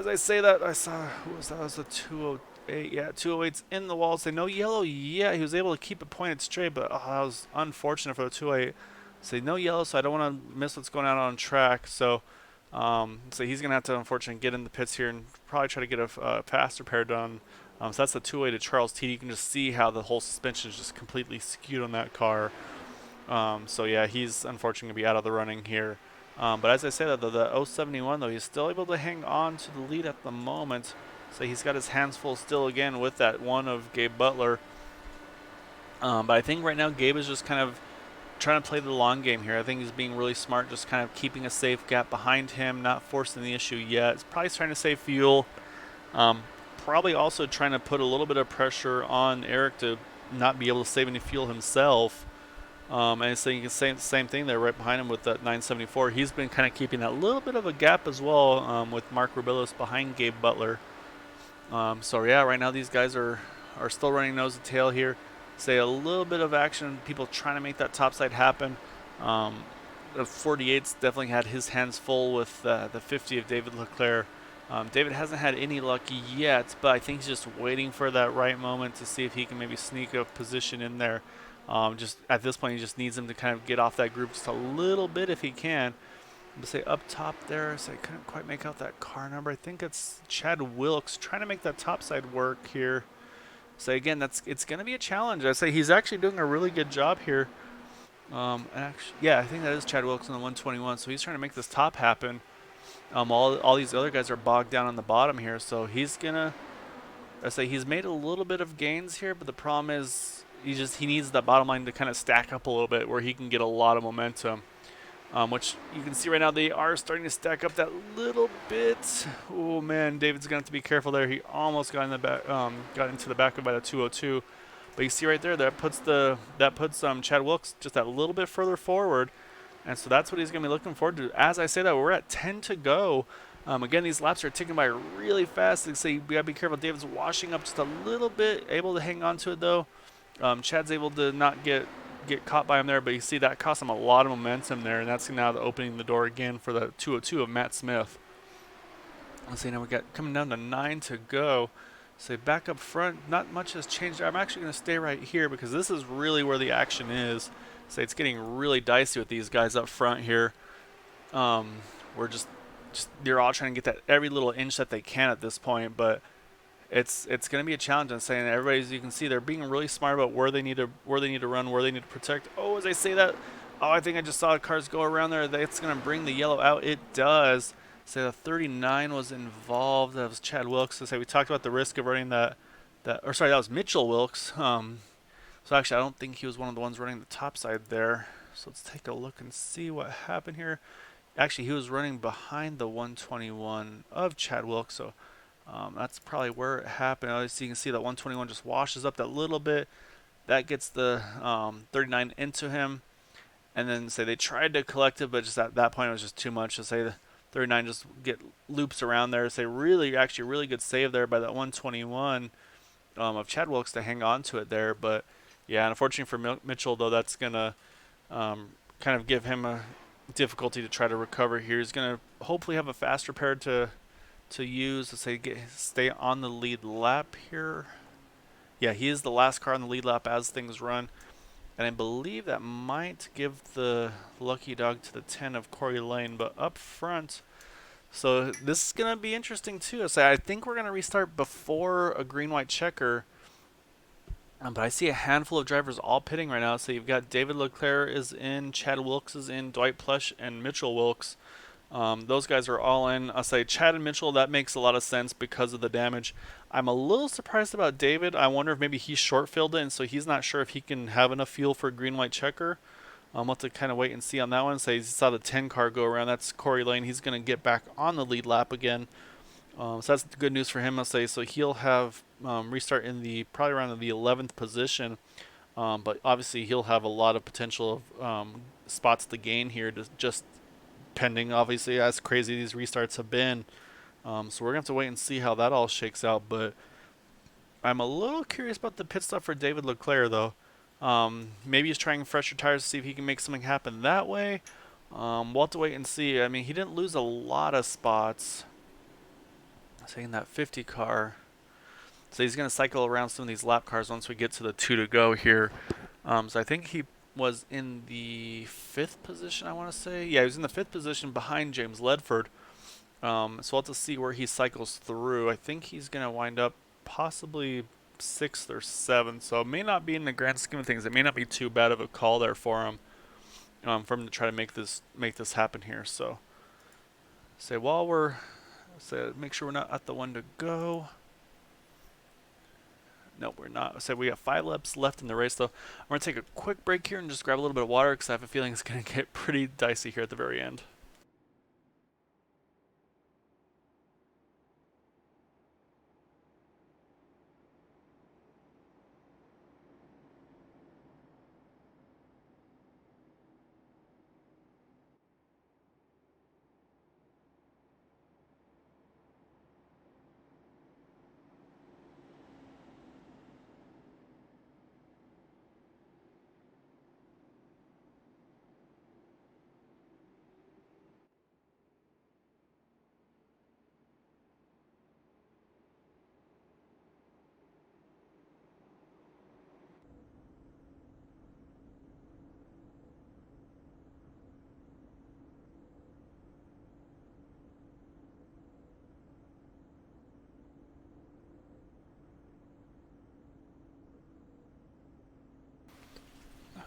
S1: I say that, I saw, who was that? That was a 208. Yeah, 208's in the wall. Say no yellow. Yeah, he was able to keep it pointed straight, but that was unfortunate for the 208. Say no yellow, so I don't want to miss what's going on track. So he's going to have to, unfortunately, get in the pits here and probably try to get a faster pair done. So that's the 208 to Charles T. You can just see how the whole suspension is just completely skewed on that car. So yeah, he's unfortunately going to be out of the running here. But as I say that, though, the 071, though, he's still able to hang on to the lead at the moment. So he's got his hands full still again with that one of Gabe Butler. But I think right now Gabe is just kind of trying to play the long game here. I think he's being really smart, just kind of keeping a safe gap behind him, not forcing the issue yet. He's probably trying to save fuel. Probably also trying to put a little bit of pressure on Eric to not be able to save any fuel himself. And so you can say the same thing there right behind him with that 974. He's been kind of keeping that little bit of a gap as well with Mark Rubilos behind Gabe Butler. So yeah, right now these guys are still running nose to tail here. Say a little bit of action, people trying to make that topside happen. The 48's definitely had his hands full with the 50 of David Leclerc. David hasn't had any luck yet, but I think he's just waiting for that right moment to see if he can maybe sneak a position in there. Just at this point, he just needs him to kind of get off that group just a little bit if he can. But say up top there, so I couldn't quite make out that car number. I think it's Chad Wilkes trying to make that topside work here. So again, it's going to be a challenge. I say he's actually doing a really good job here. Yeah, I think that is Chad Wilkes on the 121. So he's trying to make this top happen. All these other guys are bogged down on the bottom here. So he's gonna. I say he's made a little bit of gains here, but the problem is he needs that bottom line to kind of stack up a little bit where he can get a lot of momentum. Which you can see right now they are starting to stack up that little bit. Oh man, David's gonna have to be careful there. He almost got in the back, got into the back by the 202. But you see right there, that puts Chad Wilkes just that little bit further forward, and so that's what he's gonna be looking forward to. As I say that, we're at 10 to go. Again, these laps are ticking by really fast. They say we gotta be careful. David's washing up just a little bit, able to hang on to it though. Chad's able to not get get caught by him there, but you see that cost him a lot of momentum there, and that's now opening the door again for the 202 of Matt Smith. Let's see, now we got coming down to 9 to go. So back up front, not much has changed. I'm actually going to stay right here because this is really where the action is. So it's getting really dicey with these guys up front here. We're just they're all trying to get that every little inch that they can at this point, but it's going to be a challenge. I'm saying everybody, as you can see, they're being really smart about where they need to run, where they need to protect. Oh, as I say that, oh, I think I just saw cars go around there. That's going to bring the yellow out. It does. Say the 39 was involved. That was Chad Wilkes. So say we talked about the risk of running that or sorry, that was Mitchell Wilkes. So actually, I don't think he was one of the ones running the top side there. So let's take a look and see what happened here. Actually, he was running behind the 121 of Chad Wilkes, so that's probably where it happened. As you can see, that 121 just washes up that little bit. That gets the 39 into him, and then say they tried to collect it, but just at that point it was just too much. To say the 39 just get loops around there. Say actually really good save there by that 121 of Chad Wilkes to hang on to it there. But yeah, unfortunately for Mitchell though, that's gonna kind of give him a difficulty to try to recover here. He's going to hopefully have a faster pair to use. Let's say stay on the lead lap here. Yeah, he is the last car on the lead lap as things run. And I believe that might give the lucky dog to the 10 of Corey Lane. But up front, so this is going to be interesting too. So I think we're going to restart before a green-white checker. But I see a handful of drivers all pitting right now. So you've got David Leclerc is in, Chad Wilkes is in, Dwight Plush, and Mitchell Wilkes. Those guys are all in. I'll say Chad and Mitchell, that makes a lot of sense because of the damage. I'm a little surprised about David. I wonder if maybe he short-filled it, and so he's not sure if he can have enough fuel for a green-white checker. We'll have to kind of wait and see on that one. So he saw the 10 car go around. That's Corey Lane. He's going to get back on the lead lap again. So that's good news for him, I'll say. So he'll have restart in probably around the 11th position. But obviously he'll have a lot of potential of spots to gain here, just pending, obviously, as crazy these restarts have been. So we're going to have to wait and see how that all shakes out. But I'm a little curious about the pit stop for David Leclerc, though. Maybe he's trying fresher tires to see if he can make something happen that way. We'll have to wait and see. I mean, he didn't lose a lot of spots. Saying that 50 car. So he's going to cycle around some of these lap cars once we get to the 2 to go here. So I think he was in the 5th position, I want to say. Yeah, he was in the 5th position behind James Ledford. So we'll have to see where he cycles through. I think he's going to wind up possibly 6th or 7th. So it may not be, in the grand scheme of things, it may not be too bad of a call there for him to try to make this happen here. So say while we're... So make sure we're not at the 1 to go. No, we're not. So we got 5 laps left in the race, though. I'm going to take a quick break here and just grab a little bit of water because I have a feeling it's going to get pretty dicey here at the very end.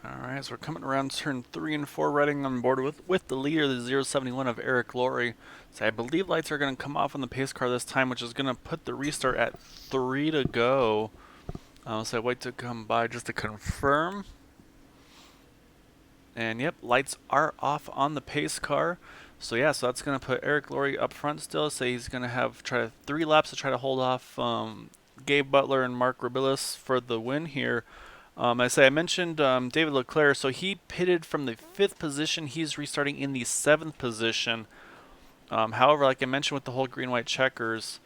S1: Alright, so we're coming around turn 3 and 4, riding on board with the leader, the 071 of Eric Laurie. So I believe lights are going to come off on the pace car this time, which is going to put the restart at 3 to go. So I wait to come by just to confirm. And yep, lights are off on the pace car. So yeah, so that's going to put Eric Laurie up front still. So he's going to have 3 laps to try to hold off Gabe Butler and Mark Rabilis for the win here. I mentioned David Leclerc, so he pitted from the 5th position. He's restarting in the 7th position. However, like I mentioned with the whole green-white checkers,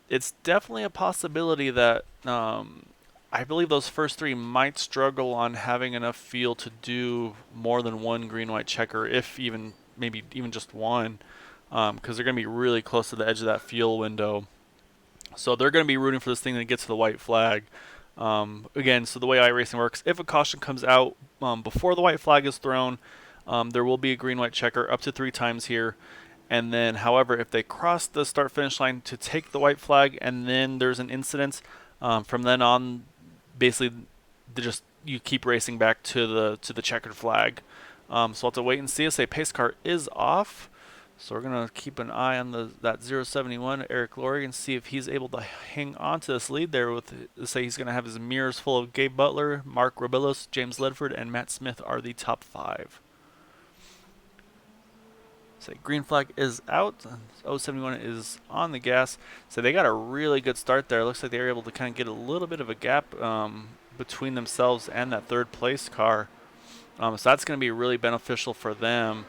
S1: it's definitely a possibility that I believe those first three might struggle on having enough field to do more than one green-white checker, if even maybe even just one, because they're going to be really close to the edge of that field window. So they're going to be rooting for this thing to get to the white flag. Again, so the way iRacing works, if a caution comes out before the white flag is thrown, there will be a green-white checker up to 3 times here. And then, however, if they cross the start-finish line to take the white flag, and then there's an incident, from then on, basically, just you keep racing back to the checkered flag. So we'll have to wait and see. Say pace car is off. So we're gonna keep an eye on that 071 Eric Laurie and see if he's able to hang on to this lead there. With say he's gonna have his mirrors full of Gabe Butler, Mark Rabillos, James Ledford, and Matt Smith are the top 5. Say green flag is out. 071 is on the gas. So they got a really good start there. Looks like they were able to kind of get a little bit of a gap between themselves and that third place car. So that's going to be really beneficial for them.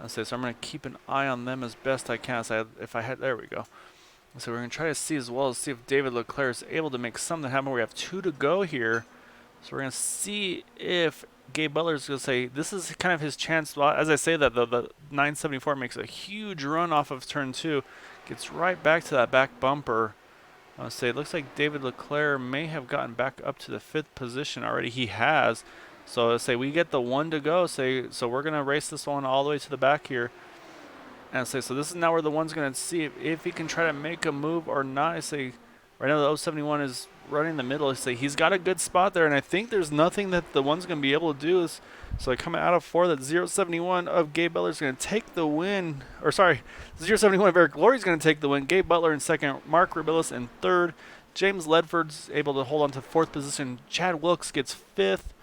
S1: So I'm going to keep an eye on them as best I can. So there we go. So we're going to try to see as well as see if David Leclerc is able to make something happen. We have 2 to go here. So we're going to see if Gabe Butler is going to say this is kind of his chance. Well, as I say that, the 974 makes a huge run off of turn 2. Gets right back to that back bumper. I'll say it looks like David Leclerc may have gotten back up to the 5th position already. He has. So let's say we get the 1 to go. So we're going to race this one all the way to the back here. And say so this is now where the 1's going to see if he can try to make a move or not. I say right now the 071 is running the middle. I say he's got a good spot there, and I think there's nothing that the 1's going to be able to do. So coming out of 4, that 071 of Gabe Butler is going to take the win. Or sorry, 071 of Eric Laurie is going to take the win. Gabe Butler in 2nd, Mark Rabillos in 3rd. James Ledford's able to hold on to 4th position. Chad Wilkes gets 5th.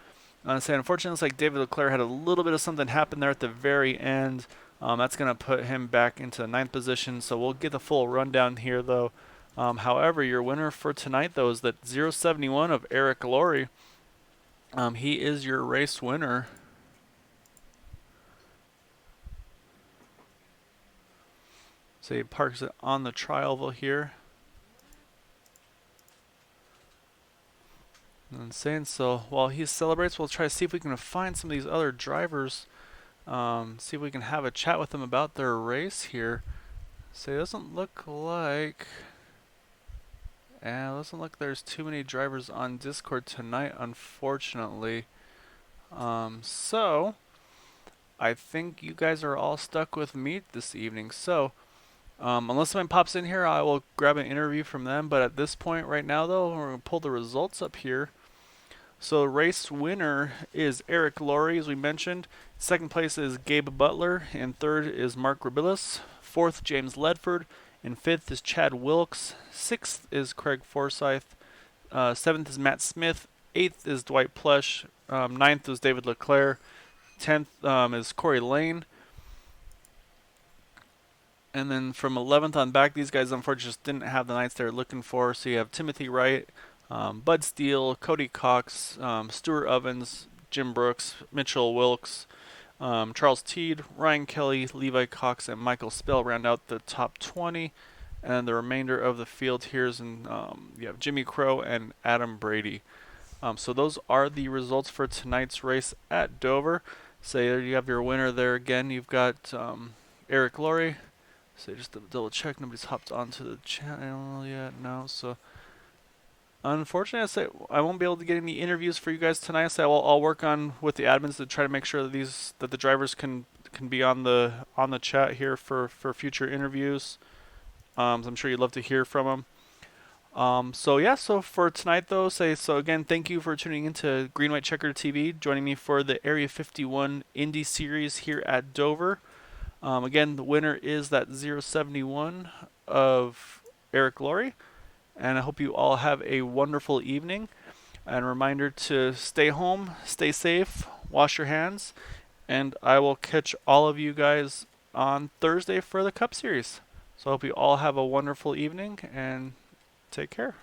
S1: Say unfortunately, it's like David Leclerc had a little bit of something happen there at the very end. That's going to put him back into the 9th position. So we'll get the full rundown here, though. However, your winner for tonight, though, is that 071 of Eric Laurie. He is your race winner. So he parks it on the tri-oval here. And saying so, while he celebrates, we'll try to see if we can find some of these other drivers. See if we can have a chat with them about their race here. So it doesn't look like... And it doesn't look like there's too many drivers on Discord tonight, unfortunately. So I think you guys are all stuck with me this evening. So unless someone pops in here, I will grab an interview from them. But at this point right now, though, we're going to pull the results up here. So race winner is Eric Laurie, as we mentioned. 2nd place is Gabe Butler. And 3rd is Mark Rabillos. 4th, James Ledford. And 5th is Chad Wilkes. 6th is Craig Forsyth. 7th is Matt Smith. 8th is Dwight Plush. 9th is David Leclerc. 10th is Corey Lane. And then from 11th on back, these guys unfortunately just didn't have the nights they were looking for. So you have Timothy Wright, Bud Steele, Cody Cox, Stuart Ovens, Jim Brooks, Mitchell Wilkes, Charles Teed, Ryan Kelly, Levi Cox, and Michael Spell round out the top 20. And the remainder of the field here is you have Jimmy Crow and Adam Brady. So those are the results for tonight's race at Dover. So there you have your winner there again. You've got Eric Laurie. So just to double check, nobody's hopped onto the channel yet. No, so unfortunately, I say I won't be able to get any interviews for you guys tonight. So I'll work on with the admins to try to make sure that the drivers can be on the chat here for future interviews. I'm sure you'd love to hear from them. So for tonight though, so again, thank you for tuning into Green White Checkered TV, joining me for the Area 51 Indy Series here at Dover. Again, the winner is that 071 of Eric Laurie. And I hope you all have a wonderful evening. And a reminder to stay home, stay safe, wash your hands. And I will catch all of you guys on Thursday for the Cup Series. So I hope you all have a wonderful evening and take care.